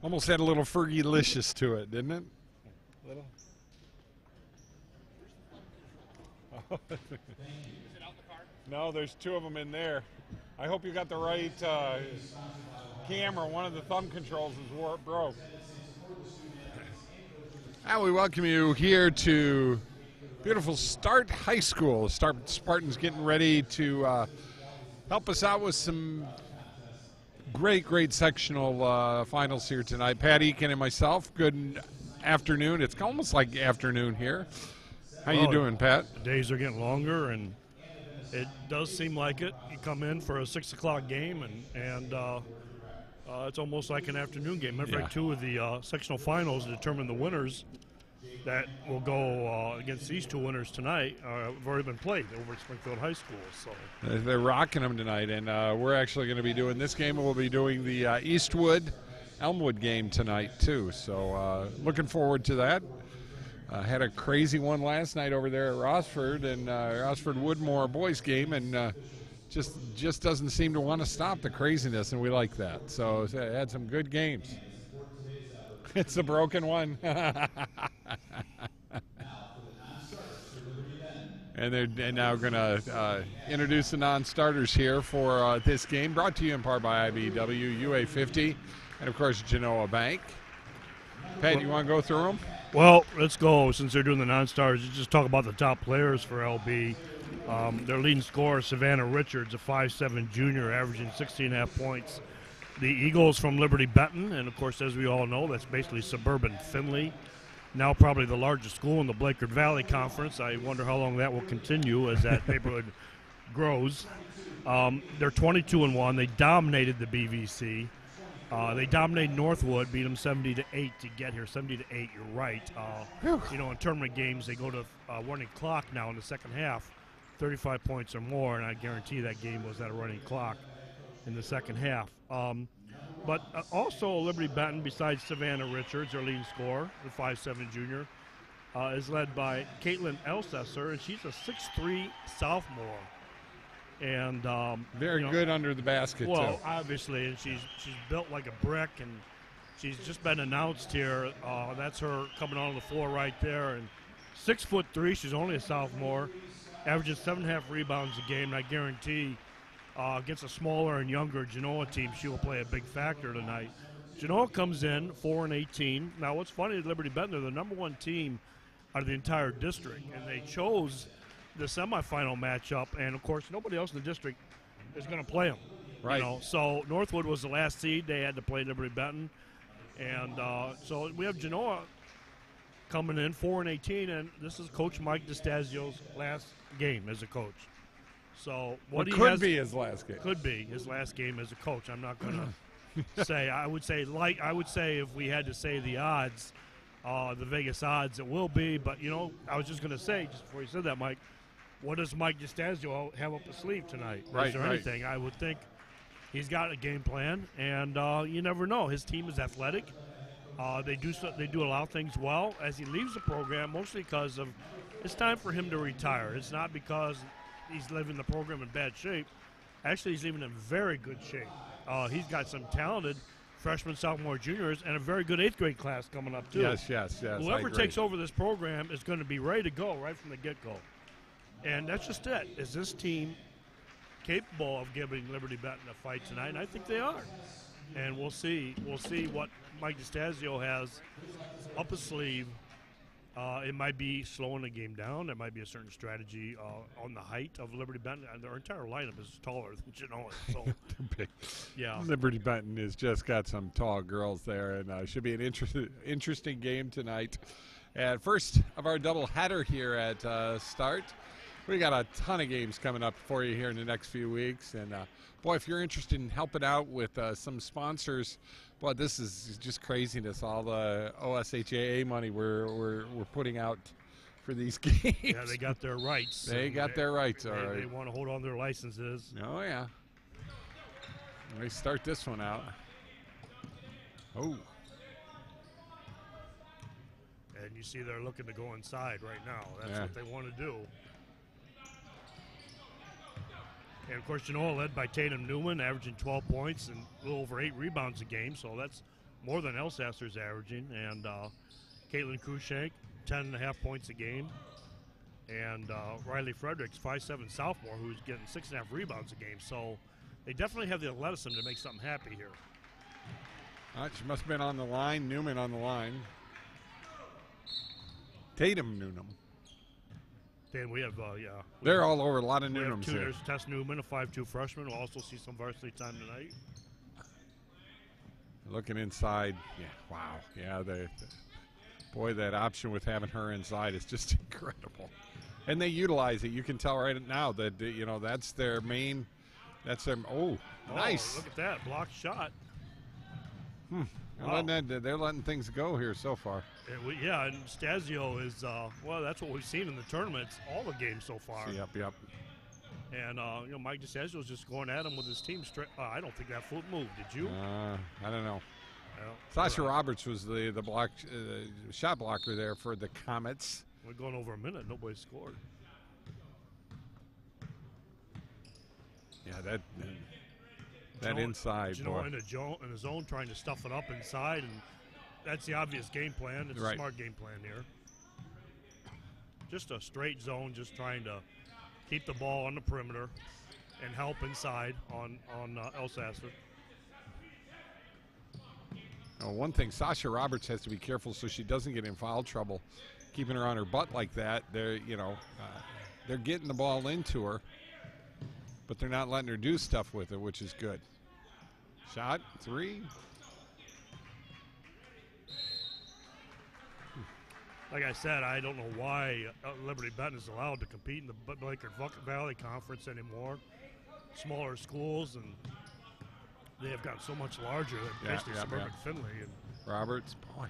Almost had a little Fergie-licious to it, didn't it? Little. Oh. No, there's two of them in there. I hope you got the right camera. One of the thumb controls is broke. Now we welcome you here to beautiful Start High School. Spartans getting ready to help us out with some great sectional finals here tonight. Pat Eakin and myself, good afternoon. It's almost like afternoon here. How you doing, Pat? The days are getting longer, and it does seem like it. You come in for a 6 o'clock game, and it's almost like an afternoon game. Matter of fact, two of the sectional finals determine the winners that will go against these two winners tonight have already been played over at Springfield High School. So they're rocking them tonight, and we're actually going to be doing this game, and we'll be doing the Eastwood-Elmwood game tonight, too. So looking forward to that. Had a crazy one last night over there at Rossford, and Rossford-Woodmore boys game, and just doesn't seem to want to stop the craziness, and we like that. So it had some good games. It's a broken one. And they're now going to introduce the non-starters here for this game, brought to you in part by IBW, UA50, and, of course, Genoa Bank. Pat, you want to go through them? Well, let's go. Since they're doing the non-stars, just talk about the top players for LB. Their leading scorer, Savannah Richards, a 5'7" junior, averaging 16.5 points. The Eagles from Liberty Benton, and, of course, as we all know, that's basically suburban Findlay. Now probably the largest school in the Blakard Valley Conference. I wonder how long that will continue as that neighborhood grows. They're 22-1. They dominated the BVC. They dominated Northwood, beat them 70-8 to get here. 70-8, you're right. In tournament games, they go to running clock now in the second half, 35 points or more, and I guarantee that game was at a running clock in the second half. But also Liberty Benton, besides Savannah Richards, their leading scorer, the 5'7" junior, is led by Caitlin Elsesser, and she's a 6'3" sophomore. And very good under the basket, well, too. Obviously, and she's built like a brick, and she's just been announced here. That's her coming on the floor right there. And 6'3", she's only a sophomore, averages 7.5 rebounds a game, and I guarantee against a smaller and younger Genoa team, she will play a big factor tonight. Genoa comes in 4-18. Now, what's funny is Liberty Benton, they're the number one team out of the entire district, and they chose the semifinal matchup, and of course, nobody else in the district is going to play them. Right. So Northwood was the last seed; they had to play Liberty Benton, and so we have Genoa coming in 4-18, and this is Coach Mike DeStasio's last game as a coach. So what he could be his last game. Could be his last game as a coach. I'm not going to say. I would say if we had to say the odds, the Vegas odds, it will be. But I was just going to say just before you said that, Mike. What does Mike DeStasio have up his sleeve tonight? Right, is there anything? I would think he's got a game plan, and you never know. His team is athletic. They do a lot of things well as he leaves the program, mostly because of it's time for him to retire. It's not because he's leaving the program in bad shape. Actually, he's leaving in very good shape. He's got some talented freshmen, sophomore, juniors, and a very good 8th grade class coming up, too. Yes. Whoever takes over this program is going to be ready to go right from the get-go. And that's just it. Is this team capable of giving Liberty Benton a fight tonight? And I think they are. And we'll see. We'll see what Mike DeStasio has up his sleeve. It might be slowing the game down. There might be a certain strategy on the height of Liberty Benton. And their entire lineup is taller than Genoa. So big. Yeah. Liberty Benton has just got some tall girls there, and should be an interesting game tonight. And first of our double header here at Start. We got a ton of games coming up for you here in the next few weeks, and boy, if you're interested in helping out with some sponsors, boy, this is just craziness. All the OSHAA money we're putting out for these games. Yeah, they got their rights. They got their rights, all right. They want to hold on to their licenses. Oh yeah. Let me start this one out. Oh. And you see they're looking to go inside right now. That's what they want to do. And, of course, Genoa led by Tatum Newman, averaging 12 points and a little over 8 rebounds a game. So that's more than Elsasser's averaging. And Caitlin Cruikshank, 10.5 points a game. And Riley Fredericks, 5'7" sophomore, who's getting 6.5 rebounds a game. So they definitely have the athleticism to make something happy here. She must have been on the line. Newman on the line. Tatum Noonan. Then we have, They're all over. A lot of we have Noonans two. here. There's Tess Newman, a 5'2" freshman. We'll also see some varsity time tonight. Looking inside. Yeah, wow. Yeah, boy, that option with having her inside is just incredible. And they utilize it. You can tell right now that, that's their main, nice. Look at that, blocked shot. Wow. They're letting things go here so far. And Stasio is, that's what we've seen in the tournaments, all the games so far. Yep. And, Mike DeStasio is just going at him with his team straight. I don't think that foot moved. Did you? I don't know. Well, Sasha Roberts was the block shot blocker there for the Comets. We're going over a minute. Nobody scored. Yeah, that inside. Genoa in a zone trying to stuff it up inside, and that's the obvious game plan. It's a smart game plan here. Just a straight zone, just trying to keep the ball on the perimeter and help inside on Elsasser. One thing, Sasha Roberts has to be careful so she doesn't get in foul trouble. Keeping her on her butt like that, they're getting the ball into her, but they're not letting her do stuff with it, which is good. Shot, 3. Like I said, I don't know why Liberty Benton is allowed to compete in the Blanchard Valley Conference anymore. Smaller schools, and they have gotten so much larger than basically suburban Findlay. And Roberts, boy,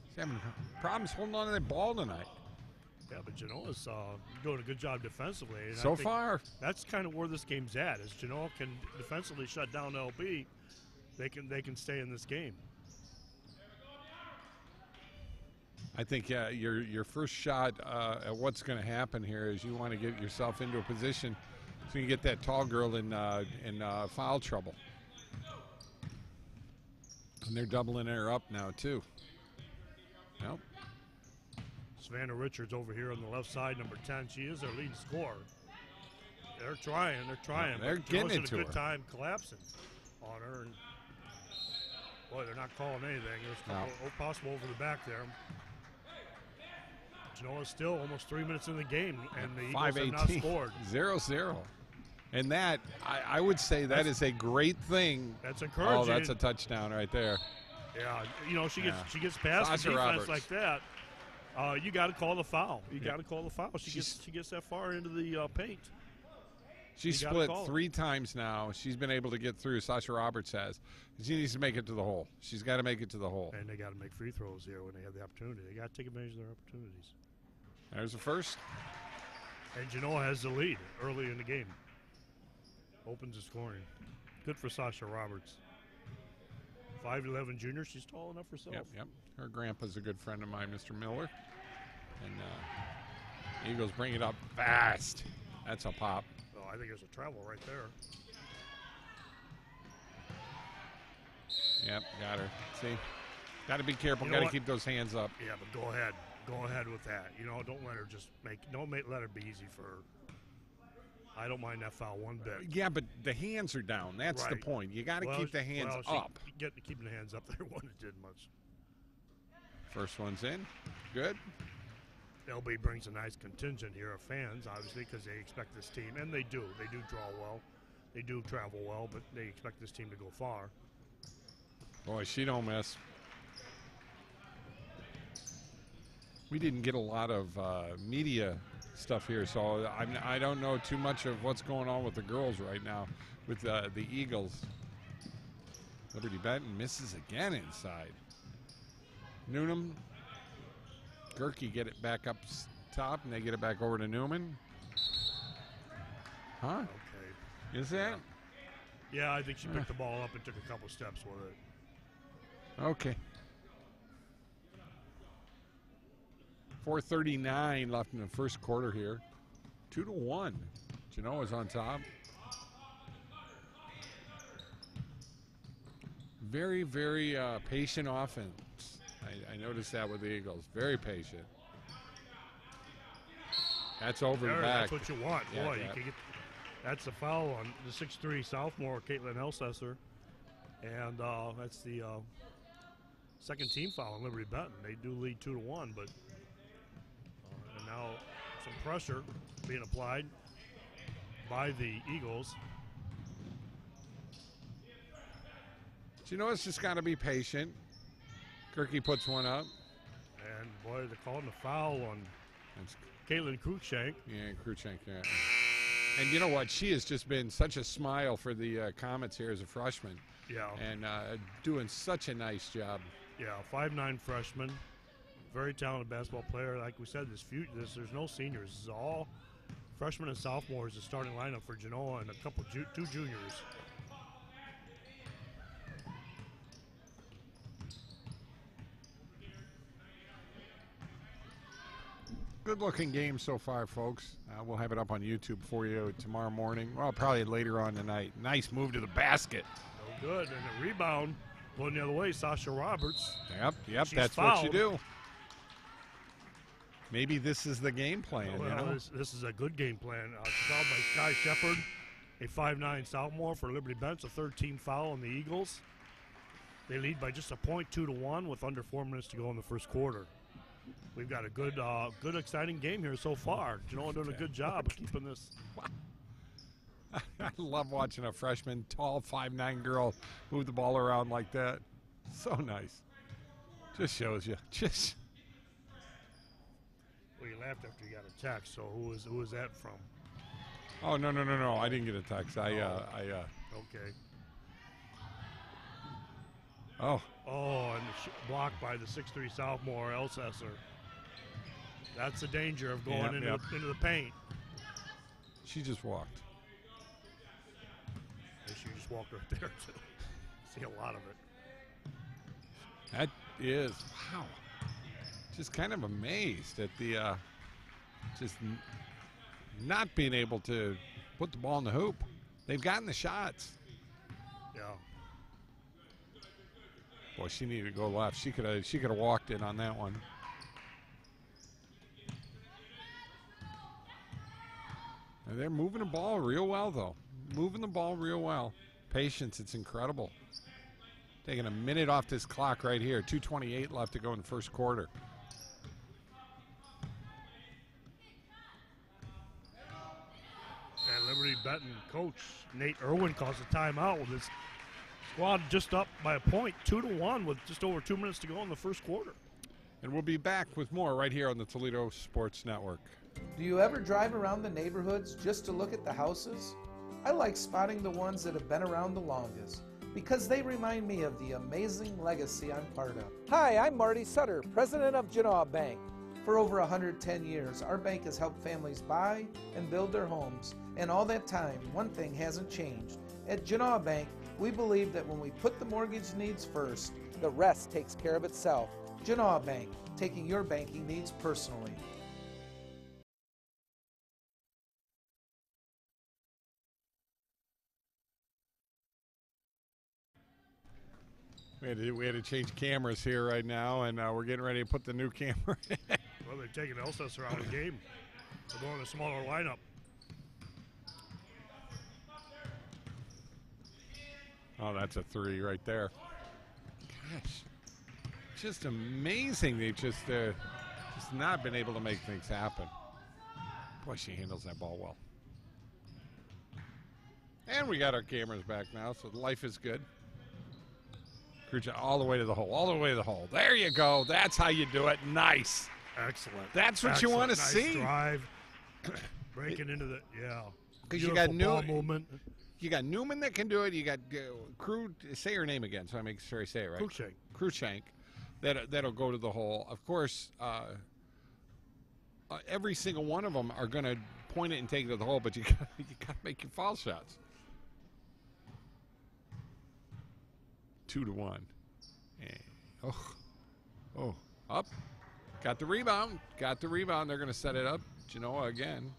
he's having problems holding on to that ball tonight. Yeah, but Genoa's doing a good job defensively. And so far. That's kind of where this game's at. As Genoa can defensively shut down LB, they can stay in this game. I think your first shot at what's going to happen here is you want to get yourself into a position so you get that tall girl in foul trouble. And they're doubling her up now too. Nope. Savannah Richards over here on the left side, number 10. She is their leading scorer. They're trying. They're getting into a good her. time collapsing on her. And boy, they're not calling anything. There's possible over the back there. Genoa's still almost 3 minutes in the game, and the Eagles have not scored. 0-0. And that, I would say that is a great thing. That's encouraging. Oh, that's a touchdown right there. Yeah, she gets past Sasha the defense Roberts. like that. You got to call the foul. Got to call the foul. She gets that far into the paint. She's split 3 times now. She's been able to get through. Sasha Roberts has. She needs to make it to the hole. She's got to make it to the hole. And they got to make free throws here when they have the opportunity. They got to take advantage of their opportunities. There's the first. And Genoa has the lead early in the game. Opens the scoring. Good for Sasha Roberts. 5'11" junior. She's tall enough herself. Yep. Her grandpa's a good friend of mine, Mr. Miller. And Eagles bring it up fast. That's a pop. Oh, I think there's a travel right there. Yep, got her. See? Got to be careful. Got to keep those hands up. Yeah, but go ahead. Go ahead with that. Don't let her let her be easy for her. I don't mind that foul one bit. Yeah, but the hands are down. That's the point. You got to keep the hands up. Keeping the hands up there wasn't did much. First one's in. Good. LB brings a nice contingent here of fans, obviously, because they expect this team, and they do. They do draw well. They do travel well, but they expect this team to go far. Boy, she don't miss. We didn't get a lot of media stuff here, so I don't know too much of what's going on with the girls right now with the Eagles. Liberty Benton misses again inside. Noonan, Gerke get it back up top, and they get it back over to Newman. Huh? Okay. Is that? Yeah, I think she picked the ball up and took a couple steps with it. Okay. 4:39 left in the first quarter here. 2-1. Genoa's on top. very, very patient offense. I noticed that with the Eagles. Very patient. That's over the back. That's what you want. Yeah, Boy, you can get, that's a foul on the 6'3" sophomore, Caitlin Elsesser. And that's the second team foul on Liberty Benton. They do lead 2-1, but and now some pressure being applied by the Eagles. Genoa's just got to be patient. Kirky puts one up. And, boy, they're calling the foul on Caitlin Cruikshank. Yeah, Cruikshank, yeah. And you know what? She has just been such a smile for the Comets here as a freshman. Yeah. And doing such a nice job. Yeah, 5'9" freshman. Very talented basketball player. Like we said, there's no seniors. This is all freshmen and sophomores, the starting lineup for Genoa, and a couple, two juniors. Good-looking game so far, folks. We'll have it up on YouTube for you tomorrow morning. Well, probably later on tonight. Nice move to the basket. Oh, good. And a rebound going the other way, Sasha Roberts. Yep, that's fouled. what you do. Maybe this is the game plan. Well, you know? this is a good game plan. Fouled by Sky Shepard, a 5'9" sophomore for Liberty Benton, a third-team foul on the Eagles. They lead by just a point, 2-1, with under 4 minutes to go in the first quarter. We've got a good, exciting game here so far. Genoa doing a good job of keeping this. I love watching a freshman, tall, 5'9" girl move the ball around like that. So nice. Just shows you. Well, you laughed after you got a text. So who is that from? Oh no! I didn't get a text. Okay. Oh, and blocked by the 6'3" sophomore Elsesser. That's the danger of going into the paint. She just walked. She just walked right there too. See a lot of it. That is wow. Just kind of amazed at the not being able to put the ball in the hoop. They've gotten the shots. Yeah. Boy, she needed to go left. She could have walked in on that one. And they're moving the ball real well, though. Moving the ball real well. Patience, it's incredible. Taking a minute off this clock right here. 2:28 left to go in the first quarter. And Liberty Benton coach Nate Irwin calls a timeout with his squad just up by a point, 2-1, with just over 2 minutes to go in the first quarter. And we'll be back with more right here on the Toledo Sports Network. Do you ever drive around the neighborhoods just to look at the houses? I like spotting the ones that have been around the longest because they remind me of the amazing legacy I'm part of. Hi, I'm Marty Sutter, president of Genoa Bank. For over 110 years, our bank has helped families buy and build their homes, and all that time, one thing hasn't changed. At Genoa Bank, we believe that when we put the mortgage needs first, the rest takes care of itself. Genoa Bank, taking your banking needs personally. We had to change cameras here right now, and we're getting ready to put the new camera in. Well, they're taking Elsesser out of the game. They're going to a smaller lineup. Oh, that's a three right there. Gosh, just amazing. They've just not been able to make things happen. Boy, she handles that ball well. And we got our cameras back now, so life is good. All the way to the hole, all the way to the hole. There you go. That's how you do it. Nice. Excellent. That's what you want to nice see. Drive, breaking into the, Because you got ball movement. You got Newman that can do it. You got say her name again so I make sure I say it right. Cruikshank. That'll go to the hole. Of course, every single one of them are going to point it and take it to the hole, but you got to make your foul shots. 2-1. And, up. Got the rebound. They're going to set it up. Genoa again.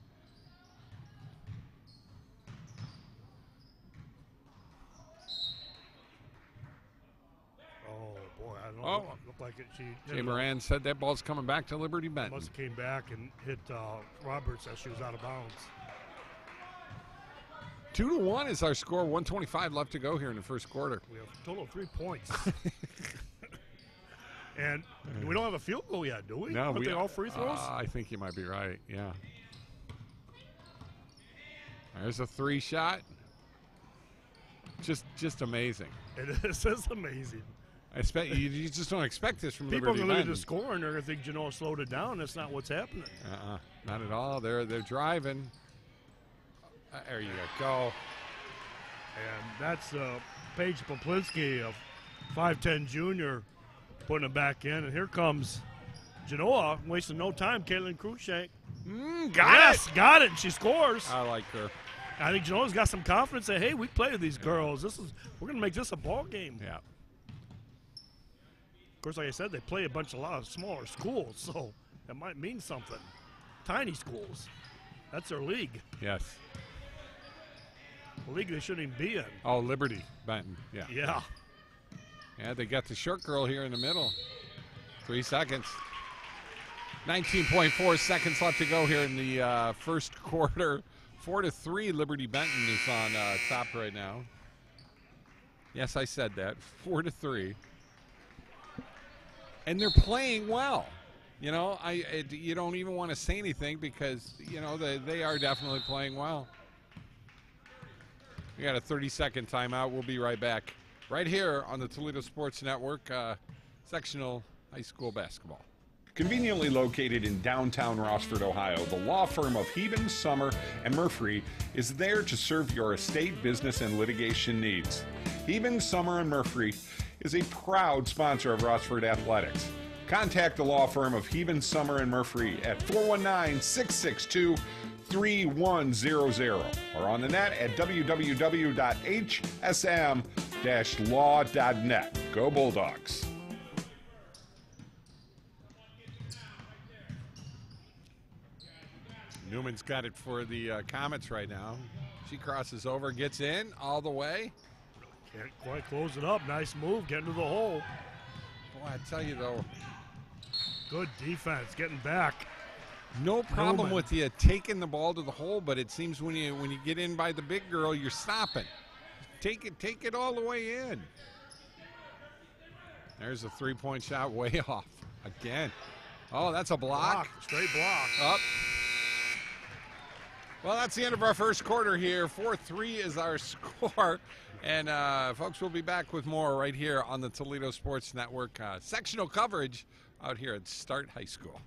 don't know. It looked like it. Jay Moran said that ball's coming back to Liberty Benton. Must have came back and hit Roberts as she was out of bounds. 2-1 is our score. 1:25 left to go here in the first quarter. We have a total of 3 points. And we don't have a field goal yet, do we? No, Aren't they all free throws? I think you might be right, yeah. There's a 3 shot. Just amazing. It is amazing. You just don't expect this from People Liberty are going to look Benton. at the score and they're going to think Genoa slowed it down. That's not what's happening. Not at all. They're driving. There you go. And that's Paige Poplinski, a 5'10 junior, putting it back in. And here comes Genoa, wasting no time. Caitlin Cruikshank. Got it. She scores. I like her. I think Genoa's got some confidence that, hey, we play with these girls. We're going to make this a ball game. Yeah. Of course, like I said, they play a lot of smaller schools, so that might mean something. Tiny schools. That's their league. Yes. A league they shouldn't even be in. Oh, Liberty Benton. Yeah. Yeah. Yeah, they got the short girl here in the middle. 3 seconds. 19.4 seconds left to go here in the first quarter. 4-3, Liberty Benton is on top right now. Yes, I said that. 4-3. And they're playing well. You know, you don't even want to say anything because, you know, they are definitely playing well. We got a 30-second timeout. We'll be right back. Right here on the Toledo Sports Network, sectional high school basketball. Conveniently located in downtown Rossford, Ohio, the law firm of Heben, Summer, and Murphy is there to serve your estate, business, and litigation needs. Heben, Summer, and Murphy is a proud sponsor of Rossford Athletics. Contact the law firm of Heben, Summer, and Murphy at 419-662-3100 or on the net at www.hsm-law.net. Go Bulldogs. Newman's got it for the Comets right now. She crosses over, gets in all the way. Can't quite close it up. Nice move, getting to the hole. Boy, I tell you, though. Good defense, getting back. No problem with you taking the ball to the hole, but it seems when you get in by the big girl, you're stopping. Take it all the way in. There's a three-point shot way off again. Oh, that's a block. Straight block. Up. Well, that's the end of our first quarter here. 4-3 is our score. And, folks, we'll be back with more right here on the Toledo Sports Network. Sectional coverage out here at Start High School.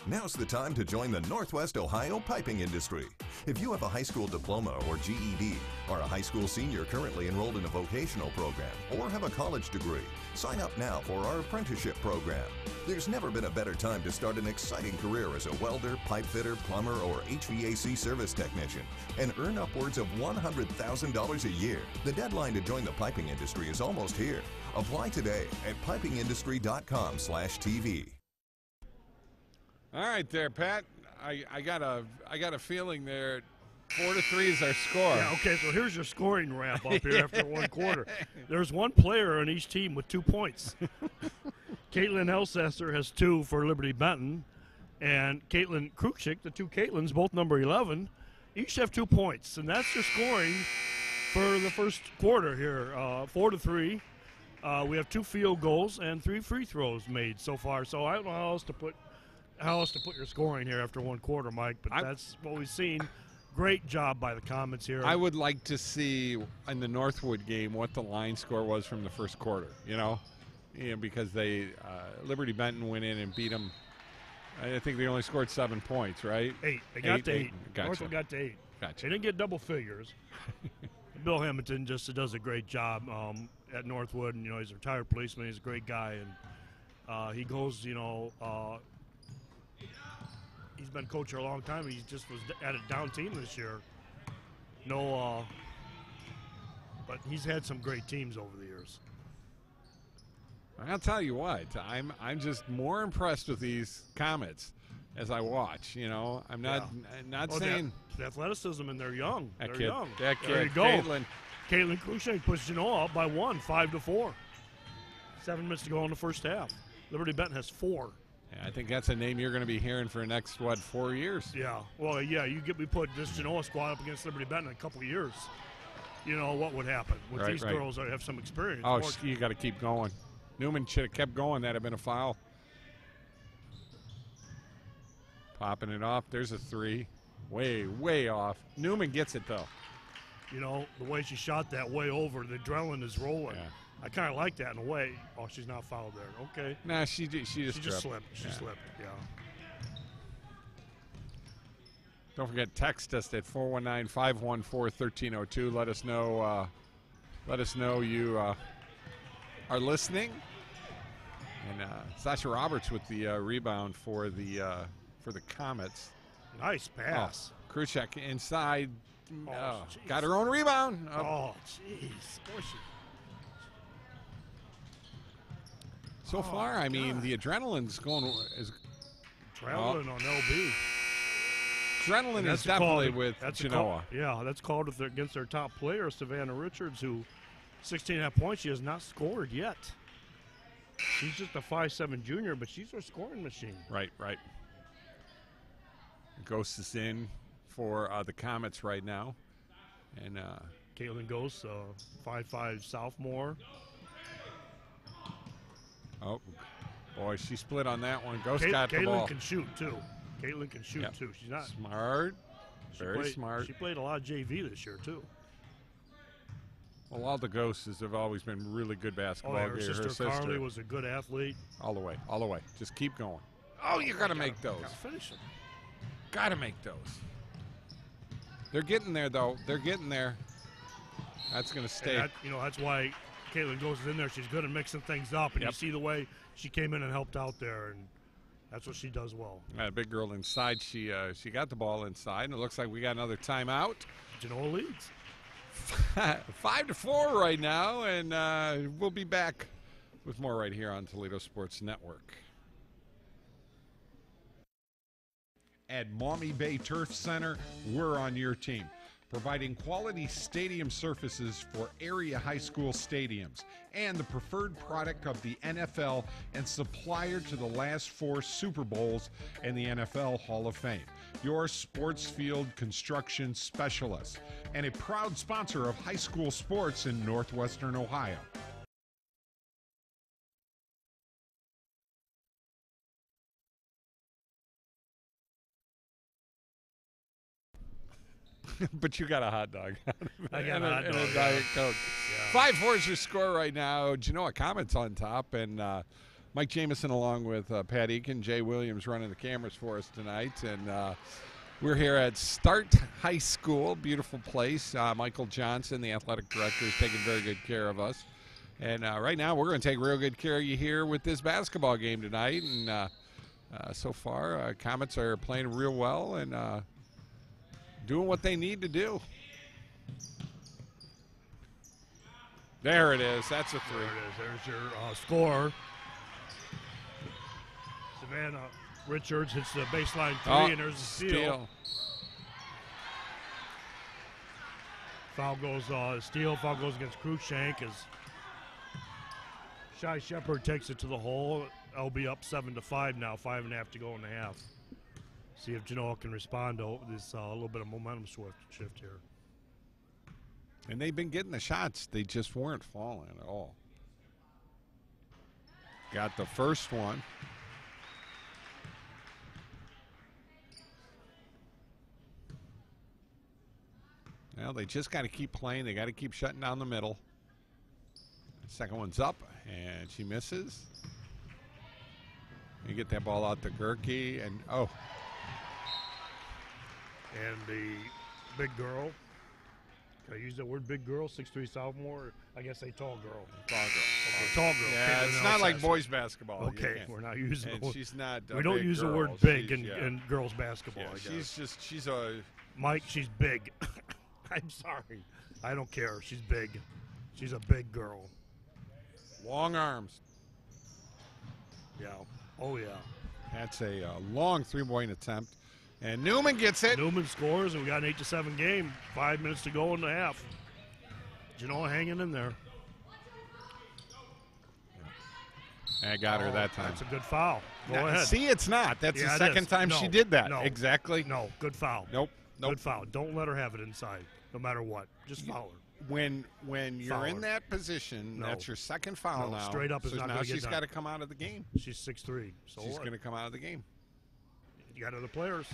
Now's the time to join the Northwest Ohio piping industry. If you have a high school diploma or GED, are a high school senior currently enrolled in a vocational program, or have a college degree, sign up now for our apprenticeship program. There's never been a better time to start an exciting career as a welder, pipe fitter, plumber, or HVAC service technician and earn upwards of $100,000 a year. The deadline to join the piping industry is almost here. Apply today at pipingindustry.com/TV. All right there, Pat. I got a feeling there. 4-3 is our score. Yeah, okay, so here's your scoring ramp up here after one quarter. There's one player on each team with 2 points. Caitlin Elsesser has 2 for Liberty Benton, and Caitlin Krukchik, the 2 Caitlins, both number 11, each have 2 points. And that's your scoring for the first quarter here, 4-3. We have 2 field goals and 3 free throws made so far. So I don't know how else to put your scoring here after one quarter, Mike, but that's what we've seen. Great job by the Comets here. I would like to see in the Northwood game what the line score was from the first quarter, because Liberty Benton went in and beat them. I think they only scored 7 points, right? 8. They got to 8. Gotcha. Northwood got to 8. Gotcha. They didn't get double figures. Bill Hamilton just does a great job at Northwood, and he's a retired policeman. He's a great guy, and he goes, he's been coach for a long time. He just was at a down team this year. But he's had some great teams over the years. I'll tell you what, I'm just more impressed with these Comets as I watch. I'm not saying the athleticism, and they're young. That They're kid, young. That kid, there you go. Caitlin Caitlin Cruikshank puts Genoa up by 1, 5-4. 7 minutes to go in the first half. Liberty Benton has 4. Yeah, I think that's a name you're going to be hearing for the next, 4 years? Yeah. Well, yeah, we put this Genoa squad up against Liberty Benton in a couple of years. You know what would happen with these girls that have some experience. Oh, you got to keep going. Newman should have kept going. That'd have been a foul. Popping it off. There's a 3. Way off. Newman gets it, though. You know, the way she shot that way over, the adrenaline is rolling. Yeah. I kind of like that in a way. Oh, she's not fouled there. Okay. Nah, she just slipped. She slipped, yeah. Don't forget, text us at 419-514-1302. Let us know you are listening. And Sasha Roberts with the rebound for the Comets. Nice pass. Oh, Kruchek inside. Oh, got her own rebound. Oh, jeez. So far, I mean, the adrenaline's traveling on LB. Adrenaline is definitely with Genoa. That's called against their top player, Savannah Richards, who 16.5 points. She has not scored yet. She's just a 5'7" junior, but she's their scoring machine. Right. Ghost is in for the Comets right now. And Caitlin Ghost, 5'5" sophomore. Oh, boy, she split on that one. Ghost got the ball. Caitlin can shoot, too. Too. She's not smart. Very smart. She played a lot of JV this year, too. Well, all the Ghosts have always been really good basketball. Her sister Carly was a good athlete. All the way. Just keep going. Oh, you got to make those. Got to finish them. Got to make those. They're getting there, though. They're getting there. That's going to stay. That's why Caitlin goes in there. She's good at mixing things up, and you see the way she came in and helped out there, and that's what she does well. Big girl inside. She got the ball inside, and it looks like we got another timeout. Genoa leads 5-4 right now, and we'll be back with more right here on Toledo Sports Network. At Maumee Bay Turf Center, we're on your team, providing quality stadium surfaces for area high school stadiums and the preferred product of the NFL and supplier to the last 4 Super Bowls and the NFL Hall of Fame. Your sports field construction specialist and a proud sponsor of high school sports in Northwestern Ohio. But you got a hot dog. I got a hot dog. And a Diet Coke. Yeah. 5-4 is your score right now. Genoa Comets on top, and Mike Jamison along with Pat Eakin, Jay Williams running the cameras for us tonight. And we're here at Start High School, beautiful place. Michael Johnson, the athletic director, is taking very good care of us. And right now we're going to take real good care of you here with this basketball game tonight. And so far, Comets are playing real well and doing what they need to do. There it is. That's a 3. There it is. There's your score. Savannah Richards hits the baseline 3, and there's a steal. Foul goes foul goes against Cruikshank as Shy Shepherd takes it to the hole. LB up 7-5 now, 5.5 to go in the half. See if Genoa can respond to this little bit of momentum shift here. And they've been getting the shots. They just weren't falling at all. Got the first one. Well, they just got to keep playing. They got to keep shutting down the middle. The second one's up, and she misses. You get that ball out to Gerke, and And the big girl, can I use that word, big girl, 6'3" sophomore? I guess a tall girl. Tall girl. Okay, tall girl. Yeah, it's not like boys basketball. Okay, we're not using the word. She's not. We don't use the word big in girls basketball. Yeah, I guess. she's a. Mike, she's big. I'm sorry. I don't care. She's big. She's a big girl. Long arms. Yeah. Oh, yeah. That's a long 3-point attempt. And Newman gets it. Newman scores, and we got an 8-7 game. 5 minutes to go in the half. Genoa hanging in there. I got her that time. That's a good foul. Go Now, ahead. See, it's not. That's the second time she did that. No. Exactly. No, good foul. Nope. Good foul. Don't let her have it inside, no matter what. Just foul her. When you're Foul in her. that position, No. that's your second foul No, now. straight up is so not now gonna get she's done. got to come out of the game. She's 6'3". So She's what? going to come out of the game. You got other players.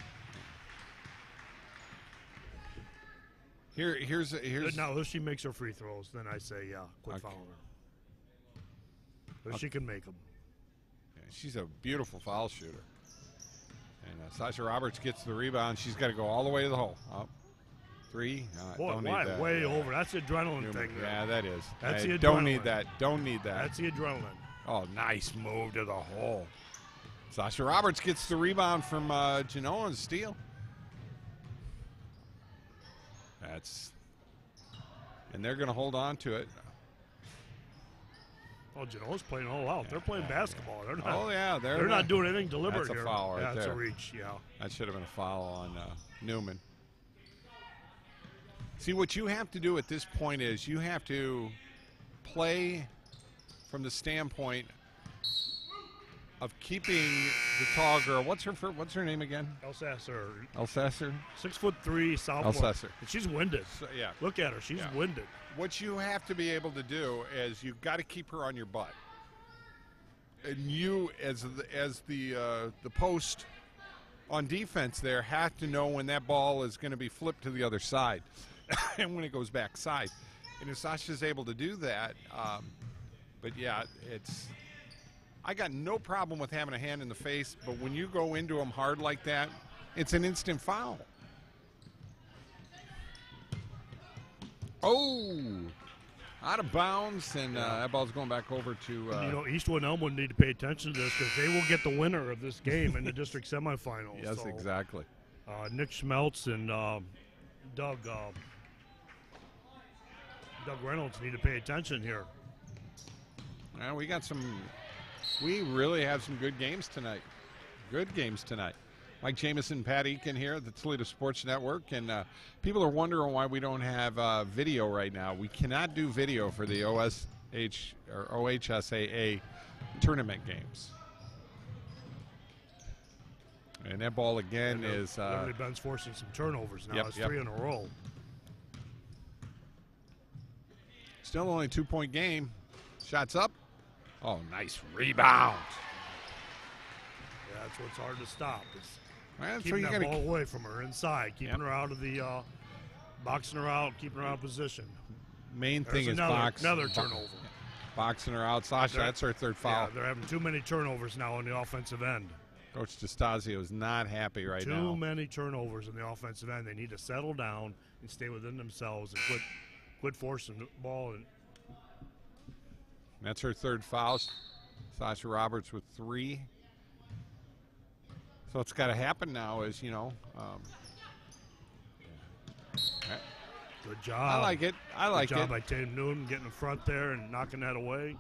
Here's Now, if she makes her free throws, then I say, yeah, quit fouling her. But she can make them. Yeah, she's a beautiful foul shooter. And Sasha Roberts gets the rebound. She's got to go all the way to the hole. Up. 3. Boy, don't why? need that. Way over. That's the adrenaline thing. Yeah, that is. That's the Don't need adrenaline. that. Don't need that. That's the adrenaline. Oh, nice move to the hole. Sasha Roberts gets the rebound from Genoa and steal. And they're going to hold on to it. Oh, Genoa's playing all out. They're playing basketball. They're not. Oh yeah, they're not doing anything deliberate That's a here. foul right yeah, that's there. a reach. Yeah. That should have been a foul on Newman. See, what you have to do at this point is you have to play from the standpoint of keeping the tall girl. What's her name again? Elsasser. Elsasser? 6'3", sophomore. Elsasser. And she's winded. So, yeah. Look at her. She's winded. What you have to be able to do is you've got to keep her on your butt. And you, as the post on defense there, have to know when that ball is going to be flipped to the other side and when it goes backside. And if Sasha's able to do that, but yeah, I got no problem with having a hand in the face, but when you go into them hard like that, it's an instant foul. Oh, out of bounds, and that ball's going back over to. Eastwood and Elmwood need to pay attention to this because they will get the winner of this game in the district semifinals. Yes, so, exactly. Nick Schmeltz and Doug Reynolds need to pay attention here. We really have some good games tonight. Good games tonight. Mike Jameson, Pat Eakin here at the Toledo Sports Network, and people are wondering why we don't have video right now. We cannot do video for the OHSAA tournament games. And that ball again is. Liberty Bend's forcing some turnovers now. Yep, It's 3 in a row. Still only 2-point game. Shots up. Oh, nice rebound. Yeah, that's what's hard to stop. It's Well, keeping that ball away from her inside, keeping her out of the boxing her out, keeping her out of position. Main thing is another turnover. Boxing her out. Sasha, that's her third foul. Yeah, they're having too many turnovers now on the offensive end. Coach DeStasio is not happy right now. Too many turnovers in the offensive end. They need to settle down and stay within themselves and quit forcing the ball. And that's her third foul. Sasha Roberts with 3. So what's got to happen now is, Good job. I like it. Good job by Tatum Newton getting in front there and knocking that away.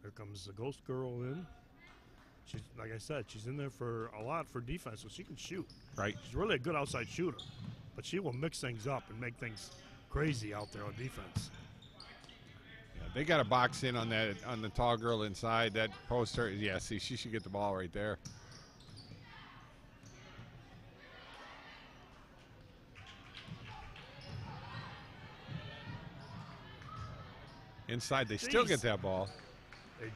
Here comes the Ghost Girl in. She's, like I said, she's in there for a lot for defense, so she can shoot. Right. She's really a good outside shooter, but she will mix things up and make things crazy out there on defense. Yeah, they got to box in on the tall girl inside that poster. Yeah, see, she should get the ball right there. Inside, they still get that ball. They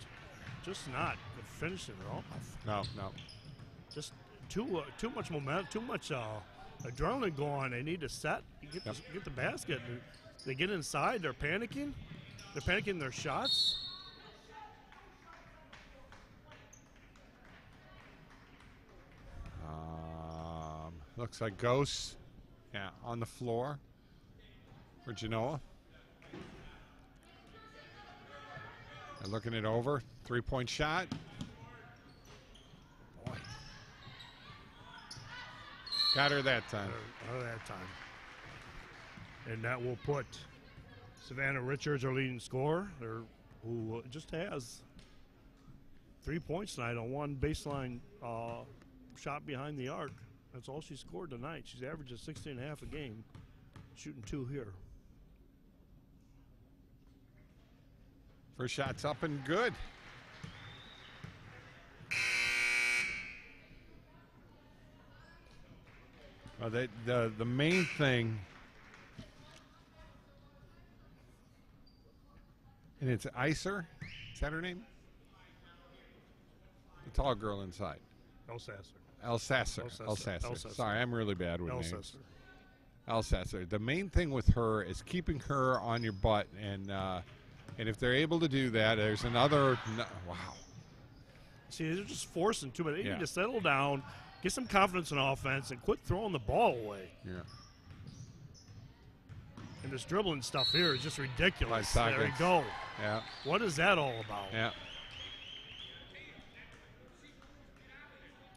just not finishing it off. No. Just too much momentum, too much adrenaline going. They need to set, get the basket. They get inside. They're panicking. They're panicking their shots. Looks like Ghosts, on the floor for Genoa. They're looking it over. 3-point shot. Boy. Got her that time. Got her that time. And that will put Savannah Richards, our leading scorer, who just has 3 points tonight on one baseline shot behind the arc. That's all she scored tonight. She's averaging 16.5 a game, shooting 2 here. First shot's up and good. Well, the main thing, and it's Iser. Is that her name? The tall girl inside. Elsasser. Elsasser. Sorry, I'm really bad with names. Elsasser. Elsasser. The main thing with her is keeping her on your butt, and if they're able to do that, there's another. Wow. See, they're just forcing too much. They Yeah. need to settle down, get some confidence in offense, and quit throwing the ball away. Yeah. And this dribbling stuff here is just ridiculous. 5 seconds. There we go. Yeah. What is that all about? Yeah.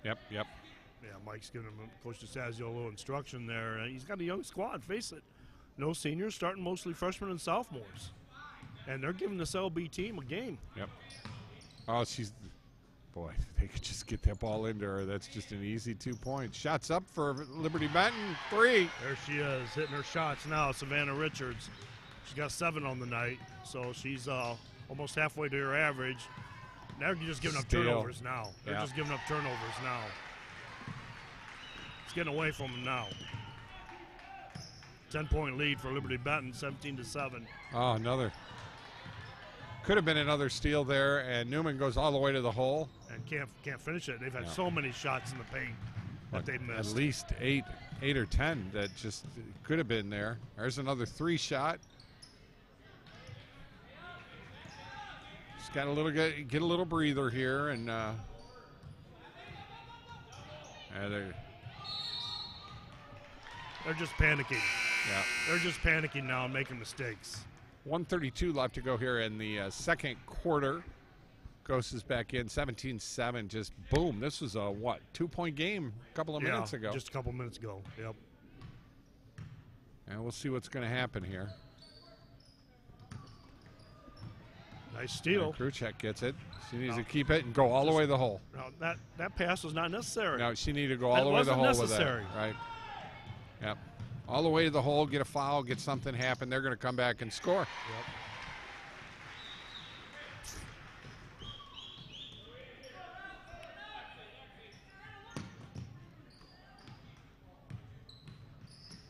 Yep. Yeah, Mike's giving him, Coach DeSazio, a little instruction there. He's got a young squad, face it. No seniors, starting mostly freshmen and sophomores. And they're giving this LB team a game. Yep. Oh, boy, if they could just get that ball into her. That's just an easy 2 points. Shots up for Liberty Benton. 3. There she is, hitting her shots now, Savannah Richards. She's got 7 on the night, so she's almost halfway to her average. Now they're just giving up turnovers now. They're just giving up turnovers now. It's getting away from them now. 10-point lead for Liberty Benton, 17-7. Oh, another. Could have been another steal there, and Newman goes all the way to the hole. And can't finish it. They've had so many shots in the paint that they've missed. At least eight or 10 that just could have been there. There's another 3 shot. Just got get a little breather here, and they're just panicking. Yeah. They're just panicking now and making mistakes. 1:32 left to go here in the second quarter. Ghost is back in, 17-7. Just boom. This was a 2-point game a couple of minutes ago. Just a couple minutes ago. Yep. And we'll see what's going to happen here. Nice steal. Kruchek gets it. She needs to keep it and go all the way to the hole. No, that pass was not necessary. No, she needed to go all the way to the hole with that. Right. Yep. All the way to the hole, get a foul, get something happen. They're going to come back and score. Yep.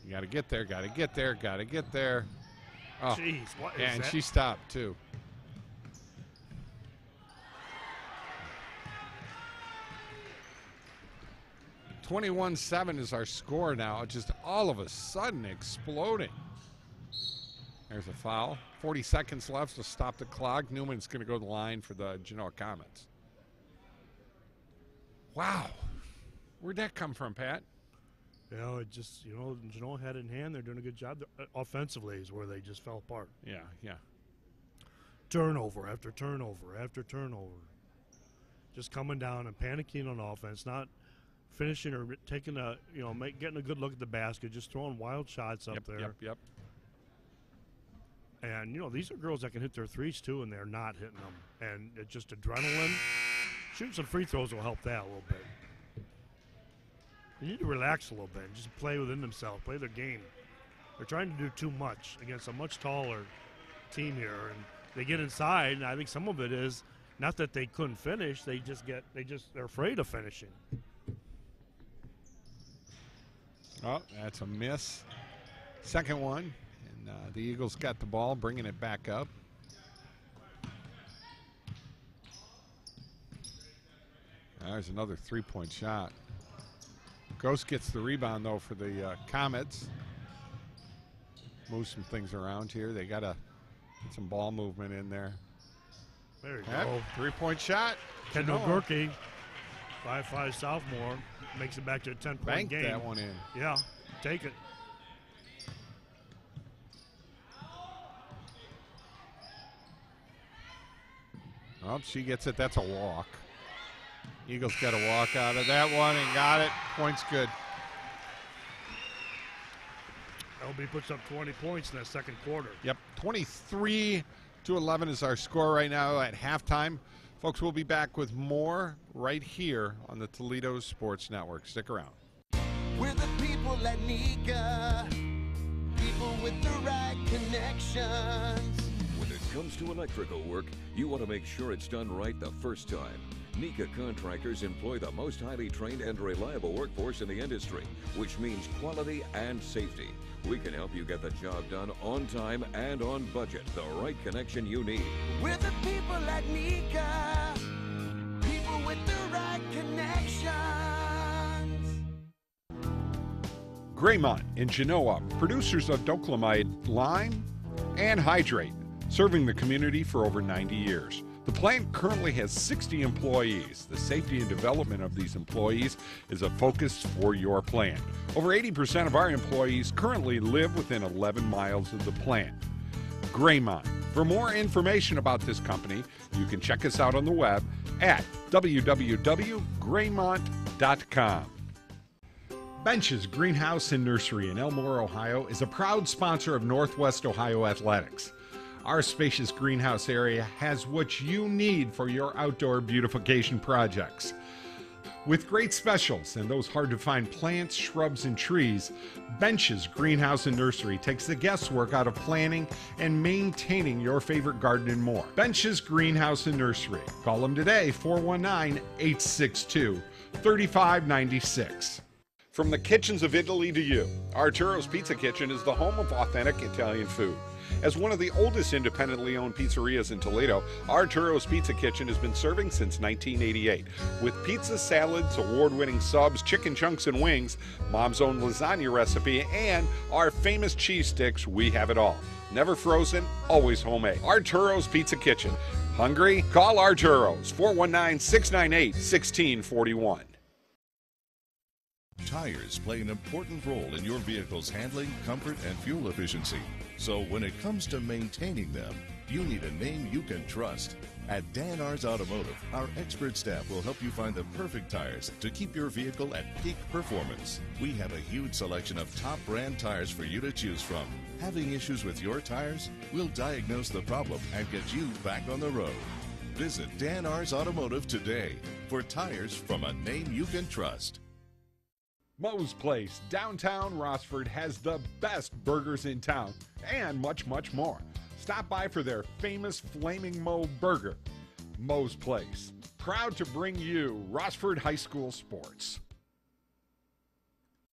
You got to get there, got to get there, got to get there. Oh, jeez, what is and that? she stopped, too. $21-7 is our score now. Just all of a sudden exploding. There's a foul. 40 seconds left to stop the clock. Newman's going to go to the line for the Genoa Comets. Wow. Where'd that come from, Pat? It just, Genoa had it in hand. They're doing a good job. Offensively is where they just fell apart. Yeah. Turnover after turnover after turnover. Just coming down and panicking on offense, not finishing or taking getting a good look at the basket, just throwing wild shots up there. Yep. And, these are girls that can hit their threes, too, and they're not hitting them. And it's just adrenaline. Shooting some free throws will help that a little bit. They need to relax a little bit and just play within themselves, play their game. They're trying to do too much against a much taller team here. And they get inside, and I think some of it is not that they couldn't finish, they're afraid of finishing. Oh, that's a miss. Second one. And the Eagles got the ball, bringing it back up. There's another 3-point shot. Ghost gets the rebound, though, for the Comets. Move some things around here. They got to get some ball movement in there. There you go. 3-point shot. Kendall Gorky, 5'5" sophomore, makes it back to a 10-point game. Banked that one in. Yeah, take it. Oh, she gets it. That's a walk. Eagles got a walk out of that one and got it. Point's good. LB puts up 20 points in that second quarter. Yep, 23-11 is our score right now at halftime. Folks, we'll be back with more right here on the Toledo Sports Network. Stick around. We're the people at Nika, people with the right connections. With a comes to electrical work, you want to make sure it's done right the first time. NECA contractors employ the most highly trained and reliable workforce in the industry, which means quality and safety. We can help you get the job done on time and on budget, the right connection you need. We're the people at NECA, people with the right connections. Graymont in Genoa, producers of Doclamide lime and hydrate, serving the community for over 90 years. The plant currently has 60 employees. The safety and development of these employees is a focus for your plant. Over 80% of our employees currently live within 11 miles of the plant. Graymont. For more information about this company, you can check us out on the web at www.graymont.com. Bench's Greenhouse and Nursery in Elmore, Ohio is a proud sponsor of Northwest Ohio Athletics. Our spacious greenhouse area has what you need for your outdoor beautification projects. With great specials and those hard-to-find plants, shrubs, and trees, Bench's Greenhouse and Nursery takes the guesswork out of planning and maintaining your favorite garden and more. Bench's Greenhouse and Nursery. Call them today, 419-862-3596. From the kitchens of Italy to you, Arturo's Pizza Kitchen is the home of authentic Italian food. As one of the oldest independently owned pizzerias in Toledo, Arturo's Pizza Kitchen has been serving since 1988. With pizza, salads, award-winning subs, chicken chunks and wings, Mom's own lasagna recipe, and our famous cheese sticks, we have it all. Never frozen, always homemade. Arturo's Pizza Kitchen. Hungry? Call Arturo's, 419-698-1641. Tires play an important role in your vehicle's handling, comfort, and fuel efficiency. So when it comes to maintaining them, you need a name you can trust. At Dan R's Automotive, our expert staff will help you find the perfect tires to keep your vehicle at peak performance. We have a huge selection of top brand tires for you to choose from. Having issues with your tires? We'll diagnose the problem and get you back on the road. Visit Dan R's Automotive today for tires from a name you can trust. Moe's Place, downtown Rossford, has the best burgers in town and much, much more. Stop by for their famous Flaming Moe burger. Moe's Place, proud to bring you Rossford High School sports.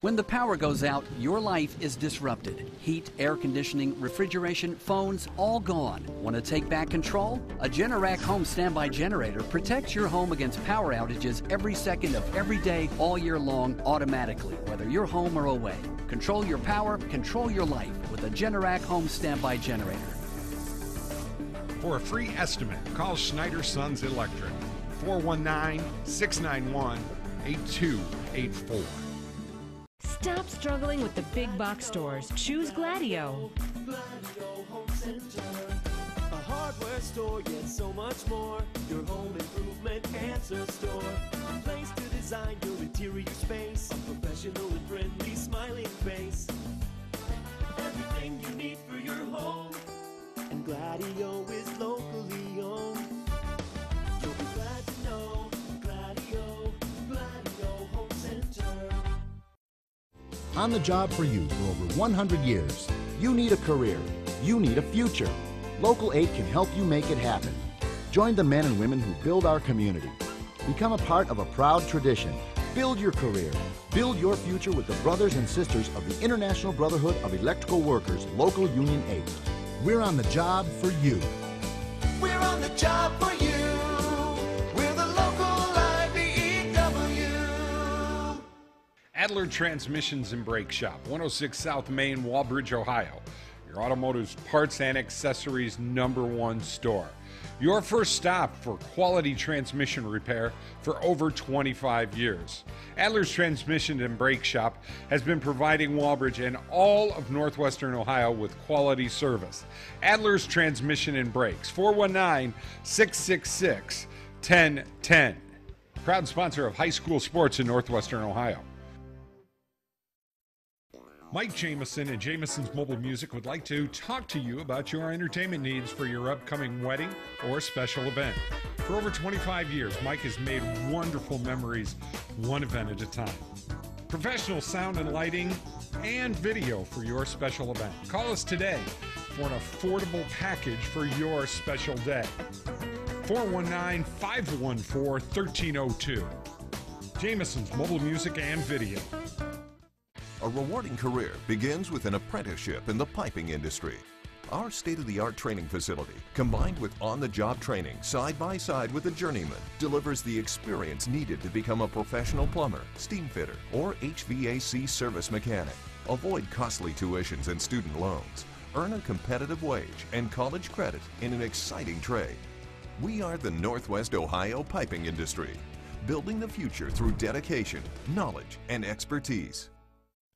When the power goes out, your life is disrupted. Heat, air conditioning, refrigeration, phones, all gone. Want to take back control? A Generac home standby generator protects your home against power outages every second of every day, all year long, automatically, whether you're home or away. Control your power, control your life with a Generac home standby generator. For a free estimate, call Schneider Sons Electric, 419-691-8284. Stop struggling with the big box stores. Choose Gladio. Gladio Home Center, a hardware store, yet so much more. Your home improvement answer store, a place to design your interior space, a professional and friendly smiling face. Everything you need for your home, and Gladio is locally owned. You'll be glad to know Gladio Home Center. On the job for you for over 100 years. You need a career. You need a future. Local 8 can help you make it happen. Join the men and women who build our community. Become a part of a proud tradition. Build your career. Build your future with the brothers and sisters of the International Brotherhood of Electrical Workers, Local Union 8. We're on the job for you. We're on the job for you. We're the local IBEW. Adler Transmissions and Brake Shop, 106 South Main, Walbridge, Ohio. Your automotive's parts and accessories #1 store. Your first stop for quality transmission repair for over 25 years. Adler's Transmission and Brake Shop has been providing Walbridge and all of northwestern Ohio with quality service. Adler's Transmission and Brakes, 419-666-1010. Proud sponsor of high school sports in northwestern Ohio. Mike Jameson and Jameson's Mobile Music would like to talk to you about your entertainment needs for your upcoming wedding or special event. For over 25 years, Mike has made wonderful memories, one event at a time. Professional sound and lighting and video for your special event. Call us today for an affordable package for your special day. 419-514-1302. Jameson's Mobile Music and Video. A rewarding career begins with an apprenticeship in the piping industry. Our state-of-the-art training facility, combined with on-the-job training side by side with a journeyman, delivers the experience needed to become a professional plumber, steam fitter, or HVAC service mechanic. Avoid costly tuitions and student loans. Earn a competitive wage and college credit in an exciting trade. We are the Northwest Ohio piping industry, building the future through dedication, knowledge, and expertise.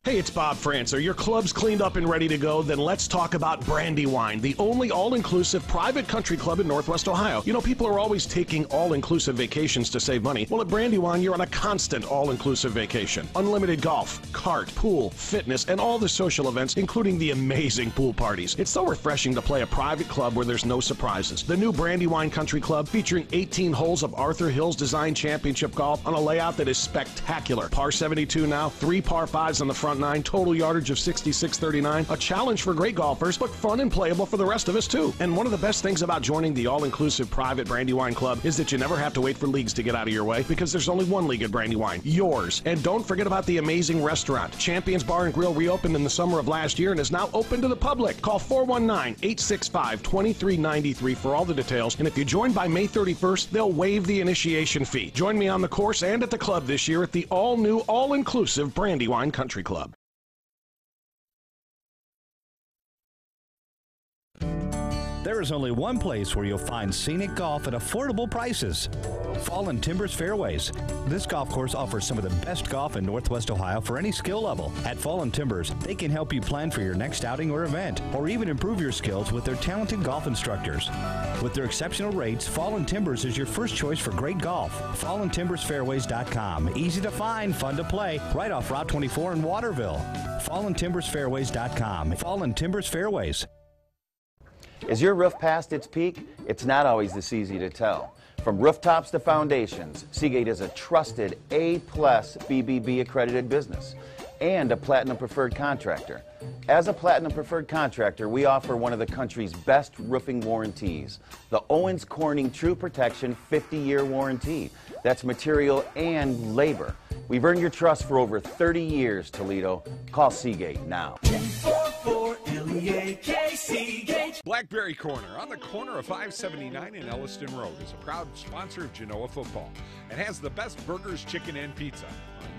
Hey, it's Bob Francer. Your club's cleaned up and ready to go? Then let's talk about Brandywine, the only all-inclusive private country club in Northwest Ohio. You know, people are always taking all-inclusive vacations to save money. Well, at Brandywine, you're on a constant all-inclusive vacation. Unlimited golf, kart, pool, fitness, and all the social events, including the amazing pool parties. It's so refreshing to play a private club where there's no surprises. The new Brandywine Country Club, featuring 18 holes of Arthur Hills Design Championship golf on a layout that is spectacular. Par 72 now, 3 par 5s on the front 9, total yardage of 66.39. A challenge for great golfers, but fun and playable for the rest of us too. And one of the best things about joining the all-inclusive private Brandywine Club is that you never have to wait for leagues to get out of your way, because there's only one league at Brandywine, yours. And don't forget about the amazing restaurant. Champions Bar and Grill reopened in the summer of last year and is now open to the public. Call 419-865-2393 for all the details. And if you join by May 31st, they'll waive the initiation fee. Join me on the course and at the club this year at the all-new, all-inclusive Brandywine Country Club. There is only one place where you'll find scenic golf at affordable prices. Fallen Timbers Fairways. This golf course offers some of the best golf in Northwest Ohio for any skill level. At Fallen Timbers, they can help you plan for your next outing or event, or even improve your skills with their talented golf instructors. With their exceptional rates, Fallen Timbers is your first choice for great golf. FallenTimbersFairways.com. Easy to find, fun to play, right off Route 24 in Waterville. FallenTimbersFairways.com. Fallen Timbers Fairways. Is your roof past its peak? It's not always this easy to tell. From rooftops to foundations, Seagate is a trusted A-plus BBB accredited business and a Platinum Preferred contractor. As a Platinum Preferred contractor, we offer one of the country's best roofing warranties, the Owens Corning True Protection 50-year warranty. That's material and labor. We've earned your trust for over 30 years, Toledo. Call Seagate now. Blackberry Corner, on the corner of 579 and Elliston Road, is a proud sponsor of Genoa football and has the best burgers, chicken, and pizza.